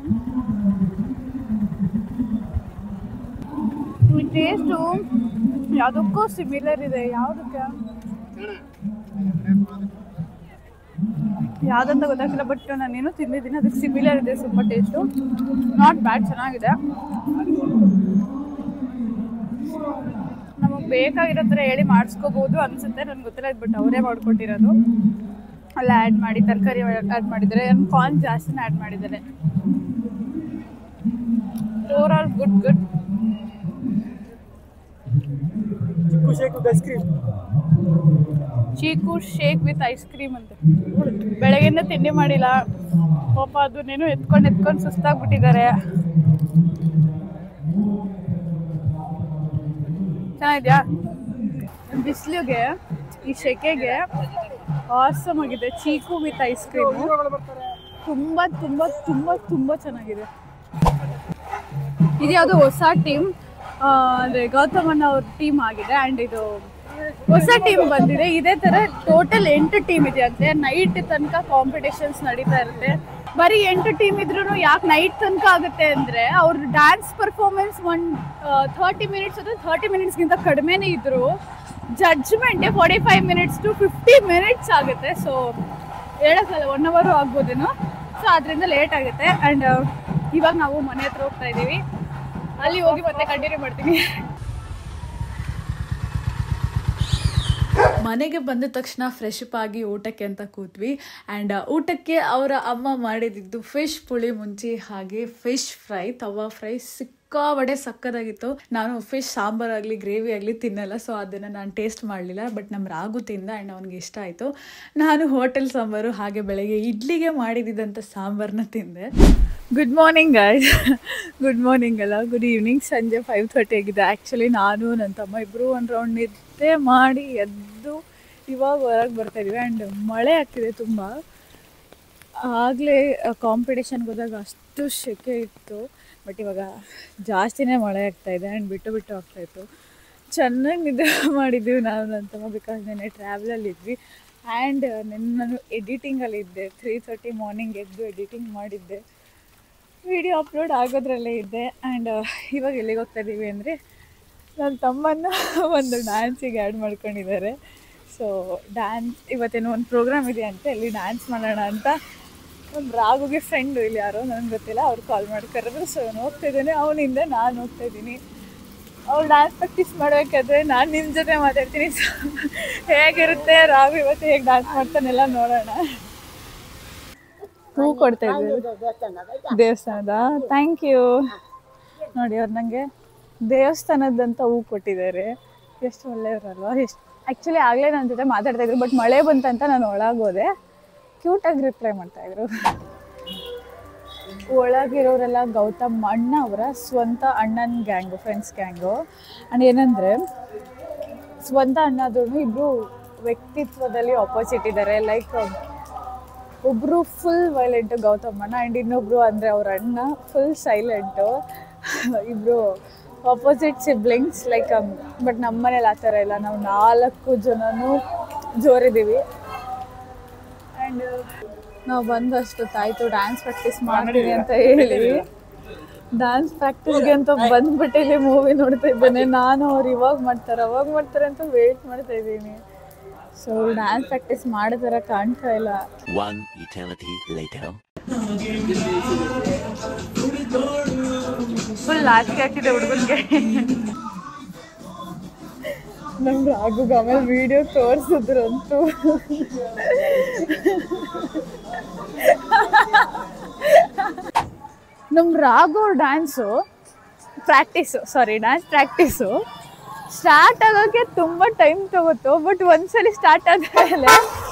ಈ ಟೇಸ್ಟು ಯಾವುದಕ್ಕೂ ಸಿಮಿಲರ್ ಇದೆ. ಯಾವುದಕ್ಕೆ ಯಾವುದಂತ ಗೊತ್ತಾಗ್ತಿಲ್ಲ, ಬಟ್ ನಾನೇನು ತಿಂದಿದ್ದೀನಿ, ಅದಕ್ಕೆ ಸಿಮಿಲರ್ ಇದೆ ಸ್ವಲ್ಪ ಟೇಸ್ಟು. ನಾಟ್ ಬ್ಯಾಡ್, ಚೆನ್ನಾಗಿದೆ. ನಮಗೆ ಬೇಕಾಗಿರೋ ಥರ ಹೇಳಿ ಮಾಡಿಸ್ಕೋಬೋದು ಅನಿಸುತ್ತೆ, ನನಗೆ ಗೊತ್ತಿಲ್ಲ. ಬಟ್ ಅವರೇ ಮಾಡ್ಕೊಟ್ಟಿರೋದು. ಎಲ್ಲ ಆ್ಯಡ್ ಮಾಡಿ, ತರಕಾರಿ ಆ್ಯಡ್ ಮಾಡಿದ್ದಾರೆ, ಕಾರ್ನ್ ಜಾಸ್ತಿನೇ ಆ್ಯಡ್ ಮಾಡಿದ್ದಾರೆ. Over all good good. Chikoo shake with ice cream ಅಂತ. ಬೆಳಗ್ಗೆಯಿಂದ ತಿಂಡಿ ಮಾಡಿಲ್ಲ ಪಾಪ, ಅದನ್ನೇನು ಎತ್ಕೊಂಡು ಸುಸ್ತಾಗ್ಬಿಟ್ಟಿದ್ದಾರೆ. ಚೆನ್ನಾಗಿದ್ಯಾ? ಬಿಸಿಲಿಗೆ, ಈ ಸೆಕೆಗೆ ಆಸಮ್ ಆಗಿದೆ. ಚೀಕು ವಿತ್ ಐಸ್ ಕ್ರೀಮು ತುಂಬ ತುಂಬ ತುಂಬ ತುಂಬ ಚೆನ್ನಾಗಿದೆ. ಇದು ಯಾವುದೋ ಹೊಸ ಟೀಮ್, ಅಂದರೆ ಗೌತಮಣ್ಣ ಅವ್ರ ಟೀಮ್ ಆಗಿದೆ. ಆ್ಯಂಡ್ ಇದು ಹೊಸ ಟೀಮ್ ಬಂದಿದೆ. ಇದೇ ಥರ ಟೋಟಲ್ 8 ಟೀಮ್ ಇದೆ ಅಂತೆ. ನೈಟ್ ತನಕ ಕಾಂಪಿಟೇಷನ್ಸ್ ನಡೀತಾ ಇರುತ್ತೆ. ಬರೀ 8 ಟೀಮ್ ಇದ್ರೂ ಯಾಕೆ ನೈಟ್ ತನಕ ಆಗುತ್ತೆ ಅಂದರೆ ಅವ್ರ ಡ್ಯಾನ್ಸ್ ಪರ್ಫಾರ್ಮೆನ್ಸ್ 30 ಮಿನಿಟ್ಸ್ ಅಥವಾ 30 ಮಿನಿಟ್ಸ್ಗಿಂತ ಕಡಿಮೆನೇ ಇದ್ದರು ಜಡ್ಜ್ಮೆಂಟೇ 45 ಮಿನಿಟ್ಸ್ ಟು 50 ಮಿನಿಟ್ಸ್ ಆಗುತ್ತೆ. ಸೊ ಹೇಳೋಕ್ಕಲ್ಲ 1 ಅವರ್ ಆಗ್ಬೋದೇನೋ. ಸೊ ಅದರಿಂದ ಲೇಟ್ ಆಗುತ್ತೆ. ಆ್ಯಂಡ್ ಇವಾಗ ನಾವು ಮನೆ ಹತ್ರ ಹೋಗ್ತಾ ಇದ್ದೀವಿ. ಅಲ್ಲಿ ಹೋಗಿ ಮತ್ತೆ ಕಂಟಿನ್ಯೂ ಮಾಡ್ತೀವಿ. ಮನೆಗೆ ಬಂದ ತಕ್ಷಣ ಫ್ರೆಶ್ ಅಪ್ ಆಗಿ ಊಟಕ್ಕೆ ಅಂತ ಕೂತ್ವಿ. ಆ್ಯಂಡ್ ಊಟಕ್ಕೆ ಅವರ ಅಮ್ಮ ಮಾಡಿದ್ದು ಫಿಶ್ ಪುಳಿ ಮುಂಚಿ ಹಾಗೆ ಫಿಶ್ ಫ್ರೈ, ತವಾ ಫ್ರೈ ಸಿಕ್ಕಾಬಡೆ ಸಕ್ಕದಾಗಿತ್ತು. ನಾನು ಫಿಶ್ ಸಾಂಬಾರಾಗಲಿ ಗ್ರೇವಿ ಆಗಲಿ ತಿನ್ನಲ್ಲ, ಸೊ ಅದನ್ನು ನಾನು ಟೇಸ್ಟ್ ಮಾಡಲಿಲ್ಲ. ಬಟ್ ನಮ್ಮ ರಾಗು ತಿಂದ ಆ್ಯಂಡ್ ಅವ್ನಿಗೆ ಇಷ್ಟ ಆಯಿತು. ನಾನು ಹೋಟೆಲ್ ಸಾಂಬಾರು ಹಾಗೆ ಬೆಳಗ್ಗೆ ಇಡ್ಲಿಗೆ ಮಾಡಿದ್ದಂಥ ಸಾಂಬಾರನ್ನ ತಿಂದೆ. Good morning guys. Good morning ಅಲ್ಲ, ಗುಡ್ ಈವ್ನಿಂಗ್. ಸಂಜೆ 5:30 ಆಗಿದೆ. ಆ್ಯಕ್ಚುಲಿ ನಾನು ನನ್ನ ತಮ್ಮ ಇಬ್ಬರು ಒಂದು ರೌಂಡ್ ನಿದ್ದೆ ಮಾಡಿ ಎದ್ದು ಇವಾಗ ಹೊರಗೆ ಬರ್ತಾಯಿದ್ವಿ. ಆ್ಯಂಡ್ ಮಳೆ ಆಗ್ತಿದೆ ತುಂಬ. ಆಗಲೇ ಕಾಂಪಿಟೇಷನ್ಗೆ ಹೋದಾಗ ಅಷ್ಟು ಸೆಕೆ ಇತ್ತು, ಬಟ್ ಇವಾಗ ಜಾಸ್ತಿನೇ ಮಳೆ ಆಗ್ತಾಯಿದೆ. ಆ್ಯಂಡ್ ಬಿಟ್ಟು ಬಿಟ್ಟು ಆಗ್ತಾಯಿತ್ತು. ಚೆನ್ನಾಗಿ ನಿದ್ದೆ ಮಾಡಿದ್ದೀವಿ ನಾವು ನನ್ನ ತಮ್ಮ, ಬಿಕಾಸ್ ನೆನ್ನೆ ಟ್ರಾವೆಲಲ್ಲಿದ್ವಿ. ಆ್ಯಂಡ್ ನಾನು ಎಡಿಟಿಂಗಲ್ಲಿದ್ದೆ. 3:30 ಮಾರ್ನಿಂಗ್ ಎದ್ದು ಎಡಿಟಿಂಗ್ ಮಾಡಿದ್ದೆ. ವಿಡಿಯೋ ಅಪ್ಲೋಡ್ ಆಗೋದ್ರಲ್ಲೇ ಇದ್ದೆ. ಆ್ಯಂಡ್ ಇವಾಗ ಎಲ್ಲಿಗೆ ಹೋಗ್ತಾ ಇದ್ದೀವಿ ಅಂದರೆ ನನ್ನ ತಮ್ಮನ್ನ ಒಂದು ಡ್ಯಾನ್ಸಿಗೆ ಆ್ಯಡ್ ಮಾಡ್ಕೊಂಡಿದ್ದಾರೆ. ಸೊ ಡ್ಯಾನ್ಸ್ ಇವತ್ತೇನೋ ಒಂದು ಪ್ರೋಗ್ರಾಮ್ ಇದೆ ಅಂತ, ಇಲ್ಲಿ ಡ್ಯಾನ್ಸ್ ಮಾಡೋಣ ಅಂತ ನಮ್ಮ ರಾಗುಗೆ ಫ್ರೆಂಡು ಇಲ್ಲಿ ಯಾರೋ ನನಗೆ ಗೊತ್ತಿಲ್ಲ, ಅವ್ರು ಕಾಲ್ ಮಾಡಿ ಕರೆದ್ರು. ಸೊ ನಾನು ಹೋಗ್ತಾಯಿದ್ದೇನೆ, ಅವನಿಂದ ನಾನು ಹೋಗ್ತಾಯಿದ್ದೀನಿ. ಅವ್ರು ಡ್ಯಾನ್ಸ್ ಪ್ರಾಕ್ಟೀಸ್ ಮಾಡಬೇಕಾದ್ರೆ ನಾನು ನಿಮ್ಮ ಜೊತೆ ಮಾತಾಡ್ತೀನಿ. ಸೊ ಹೇಗಿರುತ್ತೆ ರಾಗು ಇವತ್ತು ಹೇಗೆ ಡ್ಯಾನ್ಸ್ ಮಾಡ್ತಾನೆಲ್ಲ ನೋಡೋಣ. ಹೂ ಕೊಡ್ತಾ ಇದ್ದೀವಿ ದೇವಸ್ಥಾನದ. Thank you. ನೋಡಿ ಅವ್ರು ನನಗೆ ದೇವಸ್ಥಾನದಂತ ಹೂ ಕೊಟ್ಟಿದ್ದಾರೆ. ಎಷ್ಟು ಒಳ್ಳೆಯವರಲ್ವ. ಎಷ್ಟು ಆ್ಯಕ್ಚುಲಿ ಆಗಲೇ ನನ್ನ ಜೊತೆ ಮಾತಾಡ್ತಾಯಿದ್ರು, ಬಟ್ ಮಳೆ ಬಂತಂತ ನಾನು ಒಳಗೋದೆ. ಕ್ಯೂಟಾಗಿ ರಿಪ್ಲೈ ಮಾಡ್ತಾಯಿದ್ರು. ಒಳಗಿರೋರೆಲ್ಲ ಗೌತಮ್ ಅಣ್ಣ ಅವರ ಸ್ವಂತ ಅಣ್ಣನ ಗ್ಯಾಂಗು, ಫ್ರೆಂಡ್ಸ್ ಗ್ಯಾಂಗು. ಆ್ಯಂಡ್ ಏನಂದರೆ ಸ್ವಂತ ಅಣ್ಣಾದ್ರೂ ಇಬ್ಬರು ವ್ಯಕ್ತಿತ್ವದಲ್ಲಿ ಆಪೋಸಿಟ್ ಇದ್ದಾರೆ. ಲೈಕ್ ಒಬ್ಬರು ಫುಲ್ ವೈಲೆಂಟು ಗೌತಮಣ್ಣ, ಆ್ಯಂಡ್ ಇನ್ನೊಬ್ಬರು ಅಂದರೆ ಅವ್ರ ಅಣ್ಣ ಫುಲ್ ಸೈಲೆಂಟು. ಇಬ್ಬರು ಆಪೋಸಿಟ್ ಸಿಬ್ಲಿಂಗ್ಸ್. ಲೈಕ್ ಬಟ್ ನಮ್ಮ ಮನೇಲಿ ಆ ಥರ ಇಲ್ಲ. ನಾವು 4 ಜನನೂ ಜೋರಿದ್ದೀವಿ. ಆ್ಯಂಡ್ ನಾವು ಬಂದಷ್ಟು ತಾಯ್ತು ಡ್ಯಾನ್ಸ್ ಪ್ರಾಕ್ಟೀಸ್ ಮಾಡ್ತೀವಿ ಅಂತ ಹೇಳಿ ಡ್ಯಾನ್ಸ್ ಪ್ರಾಕ್ಟೀಸ್ಗೆ ಅಂತ ಬಂದ್ಬಿಟ್ಟು ಇಲ್ಲಿ ಮೂವಿ ನೋಡ್ತಾ ಇದ್ದೇನೆ ನಾನು. ಅವ್ರು ಇವಾಗ ಮಾಡ್ತಾರೆ ಅಂತ ವೇಟ್ ಮಾಡ್ತಾ ಇದ್ದೀನಿ. ಸೊ ಡ್ಯಾನ್ಸ್ ಪ್ರಾಕ್ಟೀಸ್ ಮಾಡೋ ಥರ ಕಾಣ್ತಾ ಇಲ್ಲ. ಫುಲ್ ಲಾಚಿಕೆ ಆಗ್ತಿದೆ ಹುಡುಗನಿಗೆ. ನಮ್ಮ ರಾಗುಗೆ ಆಮೇಲೆ ವಿಡಿಯೋ ತೋರಿಸಿದ್ರಂತೂ ನಮ್ಮ ರಾಗು ಡ್ಯಾನ್ಸ್ ಪ್ರಾಕ್ಟೀಸು ಸ್ಟಾರ್ಟ್ ಆಗೋಕ್ಕೆ ತುಂಬ ಟೈಮ್ ತಗೋತು. ಬಟ್ ಒಂದ್ಸಲಿ ಸ್ಟಾರ್ಟ್ ಆದಮೇಲೆ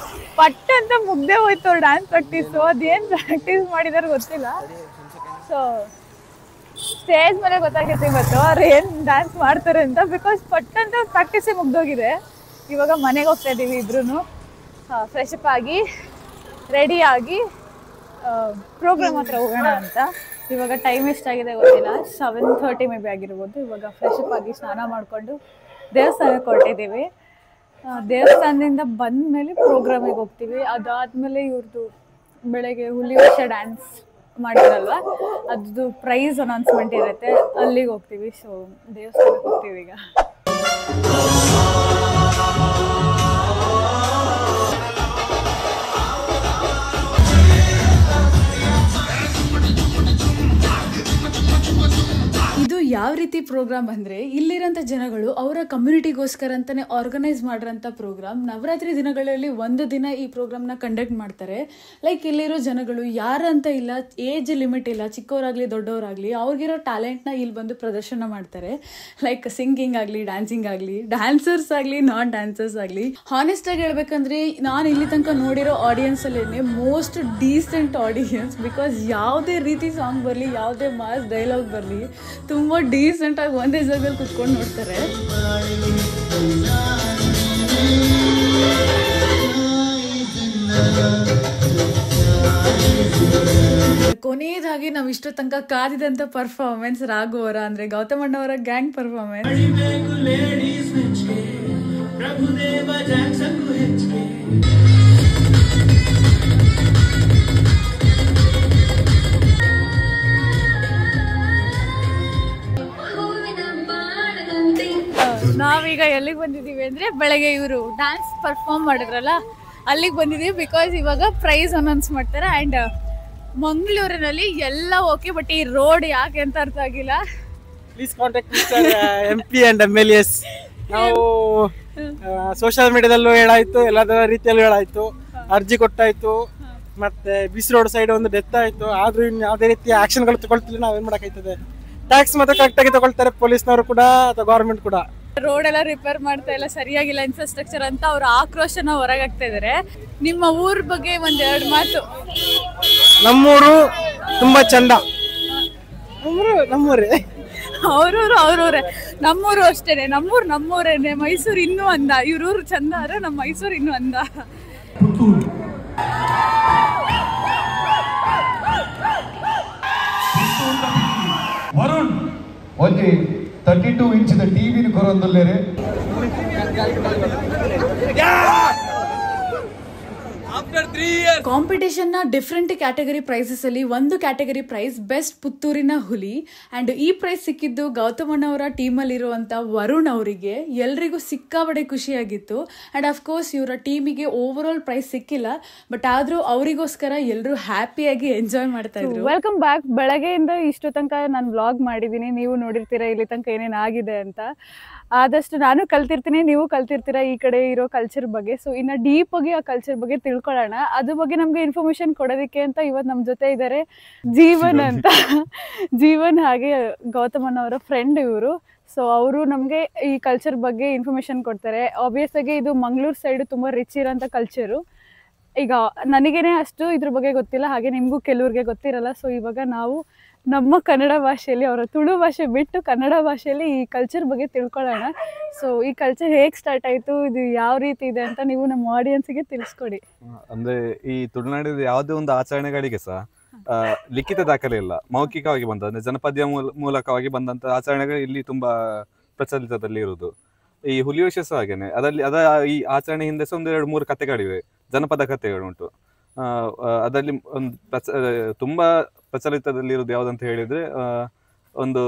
ಪಟ್ ಅಂತ ಮುಗ್ದೇ ಹೋಯ್ತು ಅವ್ರು ಡ್ಯಾನ್ಸ್ ಪ್ರಾಕ್ಟೀಸು. ಅದೇನು ಪ್ರಾಕ್ಟೀಸ್ ಮಾಡಿದಾರೆ ಗೊತ್ತಿಲ್ಲ. ಸೊ ಸ್ಟೇಜ್ ಮೇಲೆ ಗೊತ್ತಾಗುತ್ತೆ ಇವತ್ತು ಅವ್ರು ಏನು ಡ್ಯಾನ್ಸ್ ಮಾಡ್ತಾರೆ ಅಂತ, ಬಿಕಾಸ್ ಪಟ್ ಅಂತ ಪ್ರಾಕ್ಟೀಸೇ ಮುಗ್ದೋಗಿದೆ. ಇವಾಗ ಮನೆಗೆ ಹೋಗ್ತಾ ಇದ್ದೀವಿ ಇಬ್ರು. ಫ್ರೆಶ್ ಅಪ್ ಆಗಿ ರೆಡಿಯಾಗಿ ಪ್ರೋಗ್ರಾಮ್ ಹತ್ರ ಹೋಗೋಣ ಅಂತ. ಇವಾಗ ಟೈಮ್ ಎಷ್ಟಾಗಿದೆ ಗೊತ್ತಿಲ್ಲ, 7:30 ಮೇ ಬಿ ಆಗಿರ್ಬೋದು. ಇವಾಗ ಫ್ರೆಶ್ ಅಪ್ ಆಗಿ ಸ್ನಾನ ಮಾಡಿಕೊಂಡು ದೇವಸ್ಥಾನಕ್ಕೆ ಹೊರಟಿದ್ದೀವಿ. ದೇವಸ್ಥಾನದಿಂದ ಬಂದ ಮೇಲೆ ಪ್ರೋಗ್ರಾಮಿಗೆ ಹೋಗ್ತೀವಿ. ಅದಾದಮೇಲೆ ಇವ್ರದ್ದು ಬೆಳಗ್ಗೆ ಹುಲಿ ವೇಷ ಡ್ಯಾನ್ಸ್ ಮಾಡಿದ್ರಲ್ವ, ಅದು ಪ್ರೈಸ್ ಅನೌನ್ಸ್ಮೆಂಟ್ ಇರುತ್ತೆ, ಅಲ್ಲಿಗೆ ಹೋಗ್ತೀವಿ. ಸೊ ದೇವಸ್ಥಾನಕ್ಕೆ ಹೋಗ್ತೀವಿ ಈಗ. ಇದು ಯಾವ ರೀತಿ ಪ್ರೋಗ್ರಾಮ್ ಅಂದರೆ, ಇಲ್ಲಿರೋಂಥ ಜನಗಳು ಅವರ ಕಮ್ಯುನಿಟಿಗೋಸ್ಕರ ಅಂತಲೇ ಆರ್ಗನೈಸ್ ಮಾಡಿರೋಂಥ ಪ್ರೋಗ್ರಾಮ್. ನವರಾತ್ರಿ ದಿನಗಳಲ್ಲಿ ಒಂದು ದಿನ ಈ ಪ್ರೋಗ್ರಾಮ್ನ ಕಂಡಕ್ಟ್ ಮಾಡ್ತಾರೆ. ಲೈಕ್ ಇಲ್ಲಿರೋ ಜನಗಳು ಯಾರಂತ ಇಲ್ಲ, ಏಜ್ ಲಿಮಿಟ್ ಇಲ್ಲ, ಚಿಕ್ಕವರಾಗಲಿ ದೊಡ್ಡವರಾಗಲಿ ಅವ್ರಿಗಿರೋ ಟ್ಯಾಲೆಂಟ್ನ ಇಲ್ಲಿ ಬಂದು ಪ್ರದರ್ಶನ ಮಾಡ್ತಾರೆ. ಲೈಕ್ ಸಿಂಗಿಂಗ್ ಆಗಲಿ, ಡ್ಯಾನ್ಸಿಂಗ್ ಆಗಲಿ, ಡ್ಯಾನ್ಸರ್ಸ್ ಆಗಲಿ, ನಾನ್ ಡ್ಯಾನ್ಸರ್ಸ್ ಆಗಲಿ. ಹಾನೆಸ್ಟಾಗಿ ಹೇಳ್ಬೇಕಂದ್ರೆ ನಾನು ಇಲ್ಲಿ ತನಕ ನೋಡಿರೋ ಆಡಿಯನ್ಸಲ್ಲೇ ಮೋಸ್ಟ್ ಡೀಸೆಂಟ್ ಆಡಿಯನ್ಸ್. ಬಿಕಾಸ್ ಯಾವುದೇ ರೀತಿ ಸಾಂಗ್ ಬರಲಿ, ಯಾವುದೇ ಮಾಸ್ ಡೈಲಾಗ್ ಬರಲಿ, ತುಂಬ ಡೀಸೆಂಟಾಗಿ ಒಂದೇ ಜಾಗದಲ್ಲಿ ಕುತ್ಕೊಂಡು ನೋಡ್ತಾರೆ. ಕೊನೆಯದಾಗಿ ನಾವು ಇಷ್ಟು ತನಕ ಕಾದಿದಂತ ಪರ್ಫಾರ್ಮೆನ್ಸ್ ರಾಘು ಅವರ ಅಂದ್ರೆ ಗೌತಮ್ ಅಣ್ಣವರ ಗ್ಯಾಂಗ್ ಪರ್ಫಾರ್ಮೆನ್ಸ್. ನಾವೀಗ ಎಲ್ಲಿಗೆ ಬಂದಿದ್ದೀವಿ ಅಂದ್ರೆ ಬೆಳಗ್ಗೆ ಇವರು ಡ್ಯಾನ್ಸ್ ಪರ್ಫಾರ್ಮ್ ಮಾಡಿದ್ರಲ್ಲ ಅಲ್ಲಿಗೆ ಬಂದಿದ್ದೀವಿ. ಬಿಕಾಸ್ ಇವಾಗ ಪ್ರೈಸ್ ಅನೌನ್ಸ್ ಮಾಡ್ತಾರೆ ಅಂಡ್ ಮಂಗಳೂರಿನಲ್ಲಿ ಎಲ್ಲ ಓಕೆ, ಬಟ್ ಈ ರೋಡ್ ಯಾಕೆ ಅಂತ ಅರ್ಥ ಆಗಿಲ್ಲ. Please contact mister MP and MLAs. ನಾವು ಸೋಷಿಯಲ್ ಮೀಡಿಯಾದಲ್ಲೂ ಹೇಳಾಯ್ತು, ಎಲ್ಲದರ ರೀತಿಯಲ್ಲೂ ಹೇಳಾಯ್ತು, ಅರ್ಜಿ ಕೊಟ್ಟಾಯ್ತು, ಮತ್ತೆ ಬಿಸಿ ರೋಡ್ ಸೈಡ್ ಒಂದು ಡೆತ್ ಆಯ್ತು. ಆದ್ರೂ ಇನ್ನು ಯಾವುದೇ ರೀತಿಯ ಆಕ್ಷನ್ಗಳು ತಗೊಳ್ತಿಲ್ಲ. ನಾವೇನ್ ಮಾಡಕ್ಕಾಯ್ತದೆ? ಟ್ಯಾಕ್ಸ್ ಮತ್ತೆ ಕರೆಕ್ಟ್ ಆಗಿ ತಗೊಳ್ತಾರೆ ಪೊಲೀಸ್ನವರು ಕೂಡ ಅಥವಾ ಗವರ್ಮೆಂಟ್ ಕೂಡ. ರೋಡ್ ಎಲ್ಲ ರಿಪೇರ್ ಮಾಡ್ತಾ ಇಲ್ಲ, ಸರಿಯಾಗಿಲ್ಲ ಇನ್ಫ್ರಾಸ್ಟ್ರಕ್ಚರ್ ಅಂತ ಅವ್ರ ಆಕ್ರೋಶನ ಹೊರಗಾಗ್ತಾ ಇದಾರೆ. ನಿಮ್ಮ ಊರ್ ಬಗ್ಗೆ ಒಂದೆರಡು ಮಾತು. ನಮ್ಮೂರು ತುಂಬಾ ಚಂದ. ನಮ್ಮೂರೇ ಅವ್ರವ್ರೆ, ನಮ್ಮೂರು ಅಷ್ಟೇನೆ. ನಮ್ಮೂರೇನೆ. ಮೈಸೂರು ಇನ್ನೂ ಅಂದ. ಇವ್ರೂರು ಚಂದ ಆದ್ರೆ ನಮ್ಮ ಮೈಸೂರು ಇನ್ನೂ ಅಂದ. ವರುಣ್ ಒಂಜಿ 32 ಇಂಚಿದ ಟಿವಿನ ಕೊರೊಂದುಲ್ಲೆರೆ. ಕಾಂಪಿಟೇಷನ್ ನ ಡಿಫ್ರೆಂಟ್ ಕ್ಯಾಟಗರಿ ಪ್ರೈಸಸ್ ಅಲ್ಲಿ ಒಂದು ಕ್ಯಾಟಗರಿ ಪ್ರೈಸ್ ಬೆಸ್ಟ್ ಪುತ್ತೂರಿನ ಹುಲಿ ಅಂಡ್ ಈ ಪ್ರೈಸ್ ಸಿಕ್ಕಿದ್ದು ಗೌತಮ್ ಅಣ್ಣವರ ಟೀಮ್ ಅಲ್ಲಿ ಇರುವಂತ ವರುಣ್ ಅವರಿಗೆ. ಎಲ್ರಿಗೂ ಸಿಕ್ಕಾಬಡೆ ಖುಷಿಯಾಗಿತ್ತು ಅಂಡ್ ಆಫ್ ಕೋರ್ಸ್ ಇವರ ಟೀಮಿಗೆ ಓವರ್ ಆಲ್ ಪ್ರೈಸ್ ಸಿಕ್ಕಿಲ್ಲ, ಬಟ್ ಆದ್ರೂ ಅವರಿಗೋಸ್ಕರ ಎಲ್ಲರೂ ಹ್ಯಾಪಿಯಾಗಿ ಎಂಜಾಯ್ ಮಾಡ್ತಾ ಇದ್ರು. Welcome back. ಬೆಳಗ್ಗೆಯಿಂದ ಇಷ್ಟು ತನಕ ನಾನು ವ್ಲಾಗ್ ಮಾಡಿದ್ದೀನಿ, ನೀವು ನೋಡಿರ್ತೀರಾ ಇಲ್ಲಿ ತನಕ ಏನೇನು ಆಗಿದೆ ಅಂತ. ಆದಷ್ಟು ನಾನು ಕಲ್ತಿರ್ತೀನಿ, ನೀವು ಕಲ್ತಿರ್ತೀರಾ ಈ ಕಡೆ ಇರೋ ಕಲ್ಚರ್ ಬಗ್ಗೆ. ಸೊ ಇನ್ನು ಡೀಪ್ ಆಗಿ ಆ ಕಲ್ಚರ್ ಬಗ್ಗೆ ತಿಳ್ಕೊಳ್ಳೋಣ. ಅದ್ರ ಬಗ್ಗೆ ನಮ್ಗೆ ಇನ್ಫಾರ್ಮೇಶನ್ ಕೊಡೋದಕ್ಕೆ ಅಂತ ಇವತ್ತು ನಮ್ಮ ಜೊತೆ ಇದ್ದಾರೆ ಜೀವನ್ ಅಂತ. ಜೀವನ್ ಹಾಗೆ ಗೌತಮ್ ಅವರ ಫ್ರೆಂಡ್ ಇವರು. ಸೊ ಅವರು ನಮಗೆ ಈ ಕಲ್ಚರ್ ಬಗ್ಗೆ ಇನ್ಫಾರ್ಮೇಶನ್ ಕೊಡ್ತಾರೆ. ಆಬ್ವಿಯಸ್ ಆಗಿ ಇದು ಮಂಗಳೂರು ಸೈಡ್ ತುಂಬಾ ರಿಚ್ ಇರೋಂಥ ಕಲ್ಚರು. ಈಗ ನನಗೇನೆ ಅಷ್ಟು ಇದ್ರ ಬಗ್ಗೆ ಗೊತ್ತಿಲ್ಲ, ಹಾಗೆ ನಿಮಗೂ ಕೆಲವ್ರಿಗೆ ಗೊತ್ತಿರಲ್ಲ. ಸೊ ಇವಾಗ ನಾವು ನಮ್ಮ ಕನ್ನಡ ಭಾಷೆಯಲ್ಲಿ, ಅವರ ತುಳು ಭಾಷೆ ಬಿಟ್ಟು ಕನ್ನಡ ಭಾಷೆಯಲ್ಲಿ ಈ ಕಲ್ಚರ್ ಬಗ್ಗೆ ತಿಳ್ಕೊಳ್ಳೋಣ. ಸೊ ಈ ಕಲ್ಚರ್ ಹೇಗೆ ಸ್ಟಾರ್ಟ್ ಆಯಿತು, ಇದು ಯಾವ ರೀತಿ ಇದೆ ಅಂತ ನೀವು ನಮ್ಮ ಆಡಿಯನ್ಸ್ಗೆ ತಿಳಿಸ್ಕೊಡಿ. ಅಂದ್ರೆ ಈ ತುಳುನಾಡಿನ ಯಾವುದೇ ಒಂದು ಆಚರಣೆಗಳಿಗೆ ಸಹ ಲಿಖಿತ ದಾಖಲೆ ಇಲ್ಲ, ಮೌಖಿಕವಾಗಿ ಬಂದ ಅಂದ್ರೆ ಜನಪದೀಯ ಮೂಲಕವಾಗಿ ಬಂದಂತ ಆಚರಣೆಗಳು ಇಲ್ಲಿ ತುಂಬಾ ಪ್ರಚಲಿತದಲ್ಲಿ ಇರುವುದು. ಈ ಹುಲಿವೇಷ ಸಹ ಹಾಗೇನೆ. ಈ ಆಚರಣೆ ಹಿಂದೆ ಸಹ 1-2-3 ಕಥೆಗಳಿವೆ, ಜನಪದ ಕಥೆಗಳುಂಟು. ಅದರಲ್ಲಿ ಒಂದು ತುಂಬಾ ಪ್ರಚಲಿತದಲ್ಲಿರುವುದು ಯಾವುದಂತ ಹೇಳಿದ್ರೆ, ಒಂದು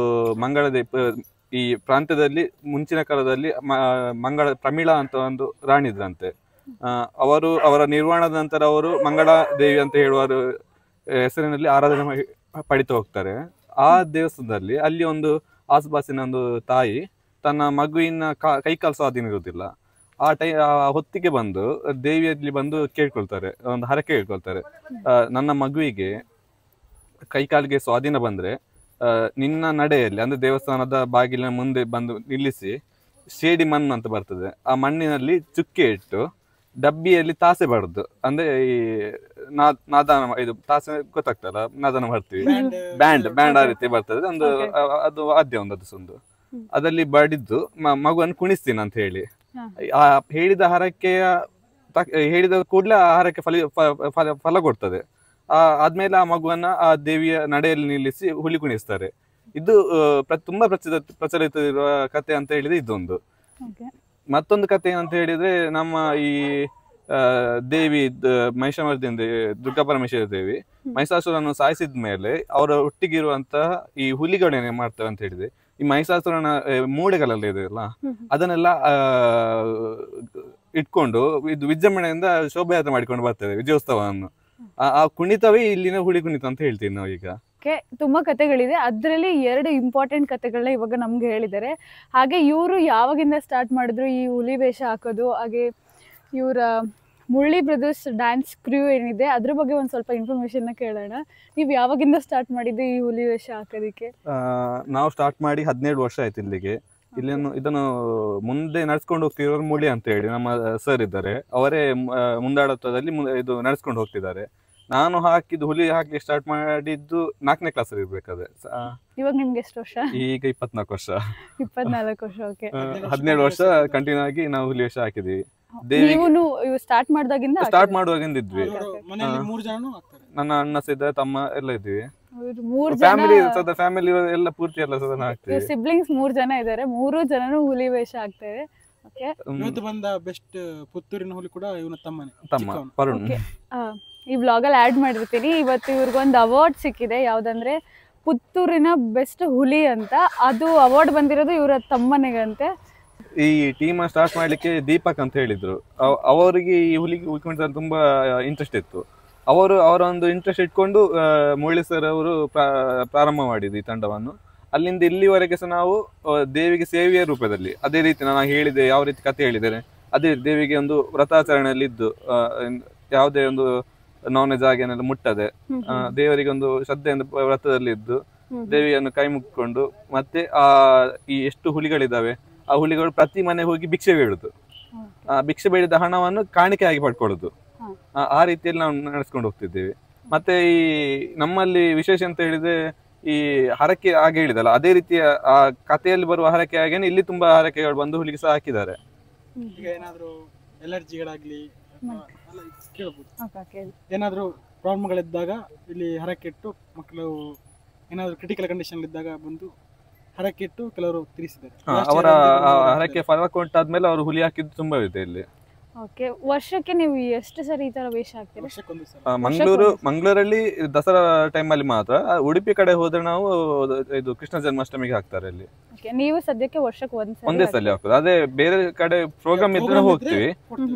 ಈ ಪ್ರಾಂತ್ಯದಲ್ಲಿ ಮುಂಚಿನ ಕಾಲದಲ್ಲಿ ಮಂಗಳ ಪ್ರಮೀಳಾ ಅಂತ ಒಂದು ರಾಣಿ ಇದ್ರಂತೆ. ಅವರ ನಿರ್ವಾಣದ ನಂತರ ಅವರು ಮಂಗಳ ದೇವಿ ಅಂತ ಹೇಳುವ ಹೆಸರಿನಲ್ಲಿ ಆರಾಧನೆ ಪಡಿತಾ ಹೋಗ್ತಾರೆ. ಆ ದೇವಸ್ಥಾನದಲ್ಲಿ ಅಲ್ಲಿ ಒಂದು ಆಸುಪಾಸಿನ ಒಂದು ತಾಯಿ ತನ್ನ ಮಗುವಿನ ಕೈಕಾಲು ಸ್ವಾಧೀನ ಇರುವುದಿಲ್ಲ. ಆ ಹೊತ್ತಿಗೆ ಬಂದು ದೇವಿಯಲ್ಲಿ ಬಂದು ಕೇಳ್ಕೊಳ್ತಾರೆ, ಒಂದು ಹರಕೆ ಕೇಳ್ಕೊಳ್ತಾರೆ. ನನ್ನ ಮಗುವಿಗೆ ಕೈಕಾಲಿಗೆ ಸ್ವಾಧೀನ ಬಂದ್ರೆ ನಿನ್ನ ನಡೆಯಲ್ಲಿ ಅಂದ್ರೆ ದೇವಸ್ಥಾನದ ಬಾಗಿಲಿನ ಮುಂದೆ ಬಂದು ನಿಲ್ಲಿಸಿ, ಶೇಡಿ ಮಣ್ಣು ಅಂತ ಬರ್ತದೆ, ಆ ಮಣ್ಣಿನಲ್ಲಿ ಚುಕ್ಕೆ ಇಟ್ಟು ಡಬ್ಬಿಯಲ್ಲಿ ತಾಸೆ ಬಡ್ದು, ಅಂದ್ರೆ ಈ ನಾದಾನ, ಇದು ತಾಸೆ ಗೊತ್ತಾಗ್ತಲ್ಲ, ನಾದಾನ ಮಾಡ್ತೀವಿ, ಬ್ಯಾಂಡ್ ಆ ರೀತಿ ಬರ್ತದೆ ಒಂದು, ಅದು ವಾದ್ಯ ಒಂದು ಅದು ಅದಲ್ಲಿ ಬಡಿದ್ದು ಮಗುವನ್ನು ಕುಣಿಸ್ತೀನಿ ಅಂತ ಹೇಳಿ ಹೇಳಿದ ಹರಕೆಯ ಹೇಳಿದ ಕೂಡಲೇ ಆ ಹರಕೆ ಫಲ ಕೊಡ್ತದೆ. ಆದ್ಮೇಲೆ ಆ ಮಗುವನ್ನ ಆ ದೇವಿಯ ನಡೆಯಲ್ಲಿ ನಿಲ್ಲಿಸಿ ಹುಲಿ ಕುಣಿಸ್ತಾರೆ. ಇದು ತುಂಬಾ ಪ್ರಚಲಿತ ಇರುವ ಕತೆ ಅಂತ ಹೇಳಿದ್ರೆ ಇದೊಂದು. ಮತ್ತೊಂದು ಕತೆ ಅಂತ ಹೇಳಿದ್ರೆ, ನಮ್ಮ ಈ ದೇವಿ ಮಹಿಷಮರ್ದಿನಿ ದುರ್ಗಾ ಪರಮೇಶ್ವರಿ ದೇವಿ ಮಹಿಷಾಸುರನ್ನು ಸಾಯಿಸಿದ ಮೇಲೆ ಅವರ ಒಟ್ಟಿಗಿರುವಂತಹ ಈ ಹುಲಿಗಳೇನೆ ಮಾಡ್ತವೆ ಅಂತ ಹೇಳಿದ್ರೆ, ಈ ಮಹಿಷಾಸುರನ ಮೂಳೆಗಳೆಲ್ಲ ಇದೆಯಲ್ಲ ಅದನ್ನೆಲ್ಲ ಇಟ್ಕೊಂಡು ಇದು ವಿಜೃಂಭಣೆಯಿಂದ ಶೋಭಾಯಾತ್ರೆ ಮಾಡಿಕೊಂಡು ಬರ್ತೇವೆ ವಿಜಯೋತ್ಸವವನ್ನು. ಆ ಕುಣಿತವೇ ಇಲ್ಲಿನ ಹುಲಿ ಕುಣಿತ ಅಂತ ಹೇಳ್ತೀವಿ ನಾವು. ಈಗ ತುಂಬಾ ಕತೆಗಳಿದೆ, ಅದರಲ್ಲಿ 2 ಇಂಪಾರ್ಟೆಂಟ್ ಕತೆಗಳನ್ನ ಇವಾಗ ನಮ್ಗೆ ಹೇಳಿದ್ದಾರೆ. ಹಾಗೆ ಇವರು ಯಾವಾಗಿಂದ ಸ್ಟಾರ್ಟ್ ಮಾಡಿದ್ರು ಈ ಹುಲಿ ವೇಷ ಹಾಕೋದು, ಹಾಗೆ ಇವರ ಮುರಳಿ ಬ್ರದರ್ಸ್ ಡ್ಯಾನ್ಸ್ ಕ್ರೂ ಏನಿದೆ ಅದ್ರ ಬಗ್ಗೆ ಒಂದ್ ಸ್ವಲ್ಪ ಇನ್ಫಾರ್ಮೇಶನ್ ಕೇಳೋಣ. ನೀವು ಯಾವಾಗಿಂದ ಸ್ಟಾರ್ಟ್ ಮಾಡಿದ್ದು ಈ ಹುಲಿ ವೇಷ ಹಾಕೋದಿಕ್ಕೆ? ನಾವು ಸ್ಟಾರ್ಟ್ ಮಾಡಿ 17 ವರ್ಷ ಆಯ್ತು ಇಲ್ಲಿಗೆ. ಇದನ್ನು ಮುಂದೆ ನಡ್ಸ್ಕೊಂಡು ಹೋಗ್ತಿರೋರು ಮುಳಿ ಅಂತ ಹೇಳಿ ನಮ್ಮ ಸರ್ ಇದ್ದಾರೆ, ಅವರೇ ಮುಂದಾಳತ್ವದಲ್ಲಿ ಇದು ನಡ್ಸ್ಕೊಂಡು ಹೋಗ್ತಿದ್ದಾರೆ. ನಾನು ಹುಲಿ ಹಾಕಿ ಸ್ಟಾರ್ಟ್ ಮಾಡಿದ್ದು 4ನೇ ಕ್ಲಾಸ್ ಅಲ್ಲಿ ಇರ್ಬೇಕಾದ್ರೆ. ಇವಾಗ ನಿಮ್ಗೆ ಎಷ್ಟು ವರ್ಷ? ಈಗ 24 ವರ್ಷ. 24 ವರ್ಷ. ಓಕೆ, 17 ವರ್ಷ ಕಂಟಿನ್ಯೂ ಆಗಿ ನಾವು ಹುಲಿ ವೇಷ ಹಾಕಿದೀವಿ. ದೇವಿಗೆ ನೀವು ಸ್ಟಾರ್ಟ್ ಮಾಡ್ದಾಗಿಂದ ಸ್ಟಾರ್ಟ್ ಮಾಡುವಾಗಿಂದ ಇದ್ವಿ. ಮನೆಯಲ್ಲಿ 3 ಜನನು ಆಗ್ತಾರೆ. ನನ್ನ ಅಣ್ಣ ಸಹ ತಮ್ಮ ಎಲ್ಲ ಇದ್ವಿ. 3 ಫ್ಯಾಮಿಲಿ ಎಲ್ಲ ಪೂರ್ತಿ ಎಲ್ಲ ಸದನ ಆಗ್ತೀವಿ. ಸಿಬ್ಲಿಂಗ್ಸ್ 3 ಜನ ಇದ್ದಾರೆ, 3 ಜನನು ಹುಲಿ ವೇಷ ಆಗ್ತೇವೆ. ಓಕೆ, ಇವತ್ತು ಬಂದ ಬೆಸ್ಟ್ ಪುತ್ತೂರಿನ ಹುಲಿ ಕೂಡ ಇವನ ತಮ್ಮ ವರುಣ್. ಈ ಬ್ಲಾಗಲ್ಲಿ ಆ್ಯಡ್ ಮಾಡಿರ್ತೀನಿ. ಇವತ್ತು ಇವ್ರಿಗೊಂದು ಅವಾರ್ಡ್ ಸಿಕ್ಕಿದೆ, ಯಾವುದಂದ್ರೆ ಪುತ್ತೂರಿನ ಬೆಸ್ಟ್ ಹುಲಿ ಅಂತ. ಅದು ಅವಾರ್ಡ್ ಬಂದಿರೋದು ಇವರ ತಮ್ಮನಿಗಂತೆ. ಈ ಟೀಮ್ ಸ್ಟಾರ್ಟ್ ಮಾಡ್ಲಿಕ್ಕೆ ದೀಪಕ್ ಅಂತ ಹೇಳಿದ್ರು. ಅವರಿಗೆ ಈ ಹುಲಿಗೆ ಉಳ್ಕೊಂಡು ತುಂಬಾ ಇಂಟ್ರೆಸ್ಟ್ ಇತ್ತು. ಅವರ ಒಂದು ಇಂಟ್ರೆಸ್ಟ್ ಇಟ್ಕೊಂಡು ಮುರಳಿ ಸರ್ ಅವರು ಪ್ರಾರಂಭ ಮಾಡಿದ್ರು ಈ ತಂಡವನ್ನು. ಅಲ್ಲಿಂದ ಇಲ್ಲಿವರೆಗೆ ಸಹ ನಾವು ದೇವಿಗೆ ಸೇವೆಯ ರೂಪದಲ್ಲಿ ಅದೇ ರೀತಿ ನಾನು ಹೇಳಿದೆ, ಯಾವ ರೀತಿ ಕತೆ ಹೇಳಿದ್ದೇನೆ ಅದೇ ದೇವಿಗೆ ಒಂದು ವ್ರತಾಚರಣೆಯಲ್ಲಿ ಇದ್ದು ಯಾವುದೇ ಒಂದು ನಾನ್ ವೆಜ್ ಆಗೇನೆಲ್ಲ ಮುಟ್ಟದೆ ದೇವರಿಗೆ ಒಂದು ಶ್ರದ್ಧೆಯಿಂದ ವ್ರತದಲ್ಲಿ ಇದ್ದು ದೇವಿಯನ್ನು ಕೈ ಮುಕ್ಕೊಂಡು ಮತ್ತೆ ಈ ಎಷ್ಟು ಹುಲಿಗಳಿದ್ದಾವೆ ಆ ಹುಲಿಗಳು ಪ್ರತಿ ಮನೆ ಹೋಗಿ ಭಿಕ್ಷೆ ಬೇಡುದು. ಭಿಕ್ಷೆ ಬೇಡಿದ ಹಣವನ್ನು ಕಾಣಿಕೆ ಆಗಿ ಪಡ್ಕೊಳ್ಳುದು. ಆ ರೀತಿಯಲ್ಲಿ ನಾವು ನಡೆಸ್ಕೊಂಡು ಹೋಗ್ತಿದ್ದೇವೆ. ಮತ್ತೆ ಈ ನಮ್ಮಲ್ಲಿ ವಿಶೇಷ ಅಂತ ಹೇಳಿದ್ರೆ ಈ ಹರಕೆ ಹಾಗೆ ಹೇಳಿದಲ್ಲ, ಅದೇ ರೀತಿಯ ಆ ಕಥೆಯಲ್ಲಿ ಬರುವ ಹರಕೆ ಹಾಗೇನೆ ಇಲ್ಲಿ ತುಂಬಾ ಹರಕೆಗಳು ಬಂದು ಹುಲಿಗೆ ಸಹ ಹಾಕಿದ್ದಾರೆ. ಈಗ ಏನಾದ್ರು ಎಲರ್ಜಿಗಳಾಗ್ಲಿ ಏನಾದ್ರು ಪ್ರಾಬ್ಲಮ್ಗಳಿದ್ದಾಗ ಇಲ್ಲಿ ಹರಕೆ ಇಟ್ಟು ಮಕ್ಕಳು ಏನಾದ್ರು ಕ್ರಿಟಿಕಲ್ ಕಂಡೀಷನ್ ಇದ್ದಾಗ ಬಂದು ಹರಕೆ ಇಟ್ಟು ಕೆಲವರು ತಿರ್ಸಿದ್ದಾರೆ. ಅವರ ಹರಕೆ ಫಲ ಕೊಟ್ಟಾದ್ಮೇಲೆ ಅವರು ಹುಲಿ ಹಾಕಿದ್ದು ತುಂಬಾ ಇದೆ ಇಲ್ಲಿ. ಓಕೆ, ವರ್ಷಕ್ಕೆ ನೀವು ಎಷ್ಟು ಸರಿ ಈ ತರ ವೇಷ ಹಾಕ್ತೀರಾ? ಮಂಗಳೂರಲ್ಲಿ ದಸರಾ ಟೈಮ್ ಅಲ್ಲಿ ಮಾತ್ರ. ಉಡುಪಿ ಕಡೆ ಹೋದ್ರೆ ನಾವು ಇದು ಕೃಷ್ಣ ಜನ್ಮಾಷ್ಟಮಿಗೆ ಹಾಕ್ತಾರೆ ಅಲ್ಲಿ. ನೀವು ಸದ್ಯಕ್ಕೆ ವರ್ಷಕ್ಕೆ ಒಂದೇ ಸಲ ಹಾಕೋದು. ಅದೇ ಬೇರೆ ಕಡೆ ಪ್ರೋಗ್ರಾಮ್ ಇದ್ರೆ ಹೋಗ್ತೀವಿ.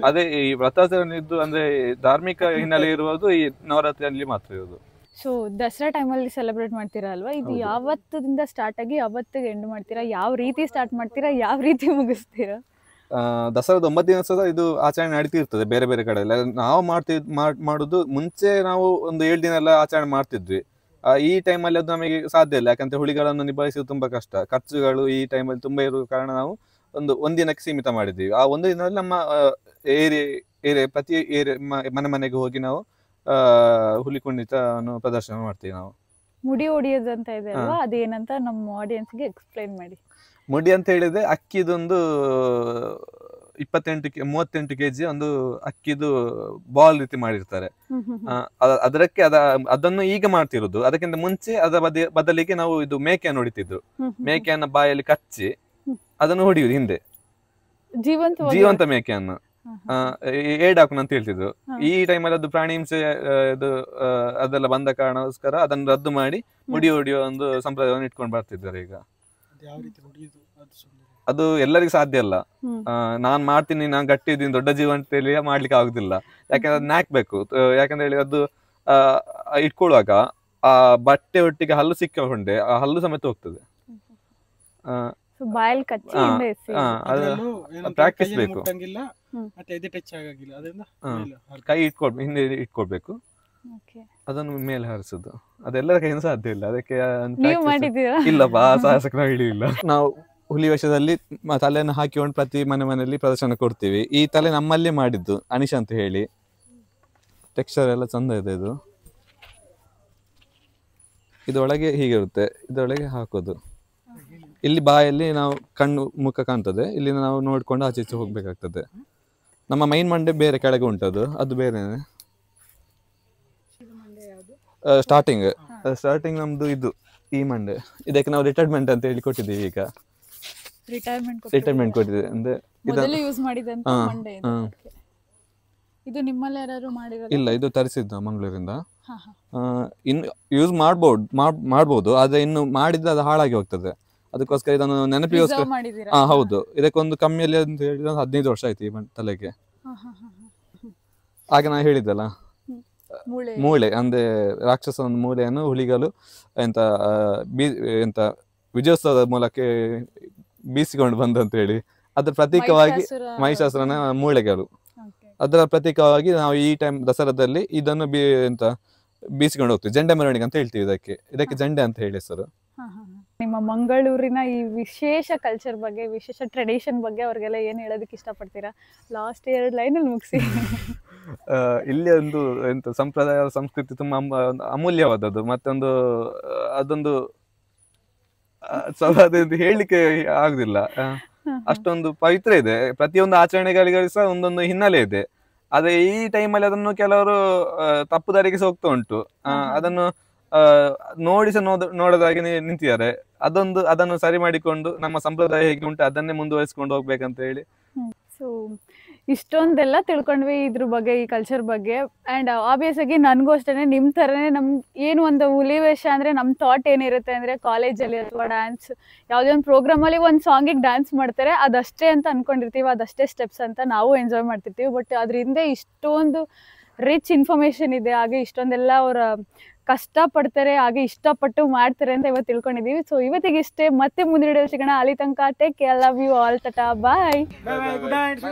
ಅದೇ ಈ ವ್ರತಾಚರಣೆ ಇದ್ದು ಅಂದ್ರೆ ಧಾರ್ಮಿಕ ಹಿನ್ನೆಲೆ ಇರುವುದು ಈ ನವರಾತ್ರಿಯಲ್ಲಿ ಮಾತ್ರ ಇರೋದು. ಸೊ ದಸರಾ ಟೈಮಲ್ಲಿ ಸೆಲೆಬ್ರೇಟ್ ಮಾಡ್ತೀರಾ ಅಲ್ವಾ? ಇದು ಯಾವತ್ತದಿಂದ ಸ್ಟಾರ್ಟ್ ಆಗಿ ಯಾವತ್ತಿಗೆ ಎಂಡ್ ಮಾಡ್ತೀರಾ? ಯಾವ ರೀತಿ ಸ್ಟಾರ್ಟ್ ಮಾಡ್ತೀರಾ, ಯಾವ ರೀತಿ ಮುಗಿಸ್ತೀರಾ? ದಸರಾದ 9 ದಿವಸ ಇದು ಆಚರಣೆ ನಡೀತಿರ್ತದೆ ಬೇರೆ ಬೇರೆ ಕಡೆ ಎಲ್ಲ. ನಾವು ಮಾಡುದು ಮುಂಚೆ ನಾವು ಒಂದು 7 ದಿನ ಎಲ್ಲ ಆಚರಣೆ ಮಾಡ್ತಿದ್ವಿ. ಈ ಟೈಮಲ್ಲಿ ಅದು ನಮಗೆ ಸಾಧ್ಯ ಇಲ್ಲ, ಯಾಕಂದ್ರೆ ಹುಲಿಗಳನ್ನು ನಿಭಾಯಿಸುವುದು ತುಂಬಾ ಕಷ್ಟ. ಖರ್ಚುಗಳು ಈ ಟೈಮಲ್ಲಿ ತುಂಬಾ ಇರುವ ಕಾರಣ ನಾವು ಒಂದಿನಕ್ಕೆ ಸೀಮಿತ ಮಾಡಿದ್ದೀವಿ. ಆ ಒಂದು ದಿನದಲ್ಲಿ ನಮ್ಮ ಪ್ರತಿ ಮನೆಗೆ ಹೋಗಿ ನಾವು ಹುಲಿ ಕುಣಿತವನ್ನು ಪ್ರದರ್ಶನ ಮಾಡ್ತೀವಿ. ನಾವು ಮುಡಿ ಹೊಡಿಯೋದು ಅಂತ ಇದೆ ಅಲ್ವಾ, ಅದೇನಂತ ನಮ್ಮ ಆಡಿಯನ್ಸ್ಗೆ ಎಕ್ಸ್ಪ್ಲೈನ್ ಮಾಡಿ. ಮುಡಿ ಅಂತ ಹೇಳಿದ್ರೆ ಅಕ್ಕಿದೊಂದು 38 kg ಒಂದು ಅಕ್ಕಿದು ಬಾಲ್ ರೀತಿ ಮಾಡಿರ್ತಾರೆ. ಅದನ್ನು ಈಗ ಮಾಡ್ತಿರೋದು. ಅದಕ್ಕಿಂತ ಮುಂಚೆ ಅದರ ಬದಲಿಗೆ ನಾವು ಇದು ಮೇಕೆಯನ್ನು ಹೊಡಿತಿದ್ರು. ಮೇಕೆಯನ್ನ ಬಾಯಲ್ಲಿ ಕಚ್ಚಿ ಅದನ್ನು ಹೊಡಿಯುದು ಹಿಂದೆ, ಜೀವಂತ ಮೇಕೆಯನ್ನು ಏಡಾಕುನ್ ಅಂತ ಹೇಳ್ತಿದ್ರು. ಈ ಟೈಮಲ್ಲಿ ಅದು ಪ್ರಾಣಿ ಹಿಂಸೆ ಅದೆಲ್ಲ ಬಂದ ಕಾರಣಕ್ಕೋಸ್ಕರ ಅದನ್ನು ರದ್ದು ಮಾಡಿ ಮುಡಿ ಹೊಡಿಯೋ ಒಂದು ಸಂಪ್ರದಾಯವನ್ನು ಇಟ್ಕೊಂಡು ಬರ್ತಿದ್ದಾರೆ ಈಗ. ಅದು ಎಲ್ಲರಿಗೂ ಸಾಧ್ಯ ಅಲ್ಲ. ನಾನ್ ಮಾಡ್ತೀನಿ, ನಾನ್ ಗಟ್ಟಿ ಇದ್ದೀನಿ, ದೊಡ್ಡ ಜೀವ ಅಂತ ಹೇಳಿ ಮಾಡ್ಲಿಕ್ಕೆ ಆಗುದಿಲ್ಲ. ಯಾಕಂದ್ರೆ ಅದು ನಾಕ್ಬೇಕು. ಯಾಕಂದ್ರೆ ಹೇಳಿ ಅದು ಇಟ್ಕೊಳ್ಳುವಾಗ ಆ ಬಟ್ಟೆ ಒಟ್ಟಿಗೆ ಹಲ್ಲು ಸಿಕ್ಕೊಂಡೆ ಆ ಹಲ್ಲು ಸಮೇತ ಹೋಗ್ತದೆ. ಪ್ರಾಕ್ಟೀಸ್ ಬೇಕು. ಕೈ ಹಿಂದೆ ಇಟ್ಕೊಳ್ಬೇಕು, ಅದನ್ನು ಮೇಲೆ ಹಾರಿಸುದು. ಅದೆಲ್ಲರ ಕೈಯಿಂದ ಸಾಧ್ಯ ಇಲ್ಲ. ಅದಕ್ಕೆ ಇಲ್ಲಪ್ಪ, ಸಾಹಸಕ್ಕೆ ನಾವು ಹಿಡಿಯಿಲ್ಲ. ನಾವು ಹುಲಿ ವೇಷದಲ್ಲಿ ತಲೆಯನ್ನು ಹಾಕಿಕೊಂಡು ಪ್ರತಿ ಮನೆಯಲ್ಲಿ ಪ್ರದರ್ಶನ ಕೊಡ್ತೀವಿ. ಈ ತಲೆ ನಮ್ಮಲ್ಲೇ ಮಾಡಿದ್ದು, ಅನಿಶಾ ಅಂತ ಹೇಳಿ. ಟೆಕ್ಸ್ಚರ್ ಎಲ್ಲ ಚಂದ ಇದೆ. ಇದೊಳಗೆ ಹೀಗಿರುತ್ತೆ, ಇದರೊಳಗೆ ಹಾಕೋದು. ಇಲ್ಲಿ ಬಾಯಲ್ಲಿ ನಾವು ಕಣ್ಣು ಮುಖ ಕಾಣ್ತದೆ, ಇಲ್ಲಿ ನಾವು ನೋಡ್ಕೊಂಡು ಆಚೆ ಈಚೆ ಹೋಗ್ಬೇಕಾಗ್ತದೆ. ನಮ್ಮ ಮೈನ್ ಮಂಡೆ ಬೇರೆ ಕೆಳಗೆ ಉಂಟದು, ಅದು ಬೇರೆನೆ. ಸ್ಟಾರ್ಟಿಂಗ್ ನಮ್ದು ಇದು ಈ ಮಂಡೆ. ಇದಕ್ಕೆ ನಾವು ರಿಟೈರ್ಮೆಂಟ್ ಅಂತ ಹೇಳಿ ಕೊಟ್ಟಿದ್ದೀವಿ. ಈಗ ರಿಟೈರ್ಮೆಂಟ್ ಕೊಟ್ಟಿದ್ದೀವಿ ಅಂದ್ರೆ ಇದು ನಿಮ್ಮಲ್ಲಿ ಯಾರು ಮಾಡಿರೋದು? ಇಲ್ಲ, ಇದು ತರಿಸಿದ್ದು ಮಂಗಳೂರಿಂದ. ಇನ್ನು ಯೂಸ್ ಮಾಡ್ಬೋದು, ಆದ್ರೆ ಇನ್ನು ಮಾಡಿದ್ರೆ ಅದು ಹಾಳಾಗಿ ಹೋಗ್ತದೆ. ಅದಕ್ಕೋಸ್ಕರ ಇದನ್ನು ನೆನಪಿಗೋಸ್ಕರ ಹೌದು, ಇದಕ್ಕೊಂದು ಕಮ್ಮಿಯಲ್ಲಿ ಅಂತ ಹೇಳಿದ್ರೆ 15 ವರ್ಷ ಆಯ್ತು ಈ ತಲೆಗೆ. ಹಾಗೆ ನಾ ಹೇಳಿದ್ದಲ್ಲ, ಮೂಳೆ ಅಂದ್ರೆ ರಾಕ್ಷಸ ಮೂಳೆಯನ್ನು ಹುಲಿಗಳು ಎಂತ ವಿಜಯೋತ್ಸವದ ಮೂಲಕ ಬೀಸಿಕೊಂಡು ಬಂದಂತ ಹೇಳಿ ಅದ್ರ ಪ್ರತೀಕವಾಗಿ ಮಹಿಷಾಸುರನ ಮೂಳೆಗಳು, ಅದರ ಪ್ರತೀಕವಾಗಿ ನಾವು ಈ ಟೈಮ್ ದಸರಾದಲ್ಲಿ ಇದನ್ನು ಬೀಸಿಕೊಂಡು ಹೋಗ್ತೀವಿ. ಜೆಂಡೆ ಮೆರವಣಿಗೆ ಅಂತ ಹೇಳ್ತೀವಿ ಇದಕ್ಕೆ ಜೆಂಡೆ ಅಂತ ಹೇಳಿ ಹೆಸರು. ನಿಮ್ಮ ಮಂಗಳೂರಿನ ಈ ವಿಶೇಷ ಕಲ್ಚರ್ ಬಗ್ಗೆ, ವಿಶೇಷ ಟ್ರೆಡಿಷನ್ ಬಗ್ಗೆ ಅವ್ರಿಗೆಲ್ಲ ಏನ್ ಹೇಳೋದಕ್ಕೆ ಇಷ್ಟಪಡ್ತೀರಾ? ಲಾಸ್ಟ್ 2 ಲೈನಲ್ಲಿ ಮುಗಿಸಿ. ಇಲ್ಲಿ ಒಂದು ಸಂಪ್ರದಾಯ ಸಂಸ್ಕೃತಿ ತುಂಬಾ ಅಮೂಲ್ಯವಾದದ್ದು. ಮತ್ತೊಂದು ಅದೊಂದು ಹೇಳಲಿಕ್ಕೆ ಆಗುದಿಲ್ಲ. ಅಷ್ಟೊಂದು ಪವಿತ್ರ ಇದೆ. ಪ್ರತಿಯೊಂದು ಆಚರಣೆಗಳಿಗೆ ಸಹ ಒಂದೊಂದು ಹಿನ್ನೆಲೆ ಇದೆ. ಆದ್ರೆ ಈ ಟೈಮಲ್ಲಿ ಅದನ್ನು ಕೆಲವರು ತಪ್ಪು ದಾರಿಗೆ ಸಹ ಹೋಗ್ತಾ ಉಂಟು. ಅದನ್ನು ನೋಡಿ ಸಹ ನೋಡೋದಾಗಿ ನಿಂತಿದ್ದಾರೆ. ಅದನ್ನು ಸರಿ ಮಾಡಿಕೊಂಡು ನಮ್ಮ ಸಂಪ್ರದಾಯ ಹೇಗೆ ಉಂಟು ಅದನ್ನೇ ಮುಂದುವರಿಸಿಕೊಂಡು ಹೋಗ್ಬೇಕಂತ ಹೇಳಿ. ಸೊ ಇಷ್ಟೊಂದೆಲ್ಲ ತಿಳ್ಕೊಂಡ್ವಿ ಇದ್ರ ಬಗ್ಗೆ, ಈ ಕಲ್ಚರ್ ಬಗ್ಗೆ. ಆ್ಯಂಡ್ ಆಬ್ವಿಯಸ್ ಆಗಿ ನನಗೂ ಅಷ್ಟೇ ನಿಮ್ಮ ಥರನೇ ಏನು ಒಂದು ಹುಲಿವೇಷ ಅಂದರೆ ನಮ್ಮ ಥಾಟ್ ಏನಿರುತ್ತೆ ಅಂದರೆ ಕಾಲೇಜಲ್ಲಿ ಅಥವಾ ಡ್ಯಾನ್ಸ್ ಯಾವುದೇ ಒಂದು ಪ್ರೋಗ್ರಾಮಲ್ಲಿ ಒಂದು ಸಾಂಗಿಗೆ ಡ್ಯಾನ್ಸ್ ಮಾಡ್ತಾರೆ ಅದಷ್ಟೇ ಅಂತ ಅಂದ್ಕೊಂಡಿರ್ತೀವಿ, ಅದಷ್ಟೇ ಸ್ಟೆಪ್ಸ್ ಅಂತ ನಾವು ಎಂಜಾಯ್ ಮಾಡ್ತಿರ್ತೀವಿ. ಬಟ್ ಅದ್ರ ಹಿಂದೆ ಇಷ್ಟೊಂದು ರಿಚ್ ಇನ್ಫಾರ್ಮೇಷನ್ ಇದೆ, ಹಾಗೆ ಇಷ್ಟೊಂದೆಲ್ಲ ಅವರ ಕಷ್ಟಪಡ್ತಾರೆ, ಹಾಗೆ ಇಷ್ಟಪಟ್ಟು ಮಾಡ್ತಾರೆ ಅಂತ ಇವತ್ತು ತಿಳ್ಕೊಂಡಿದ್ದೀವಿ. ಸೊ ಇವತ್ತಿಗೆ ಇಷ್ಟೇ, ಮತ್ತೆ ಮುಂದಿನ ವಿಡಿಯೋ ಸಿಗೋಣ. ಅಲ್ಲಿ ತನಕ take care, love you all, tata, bye. Good night.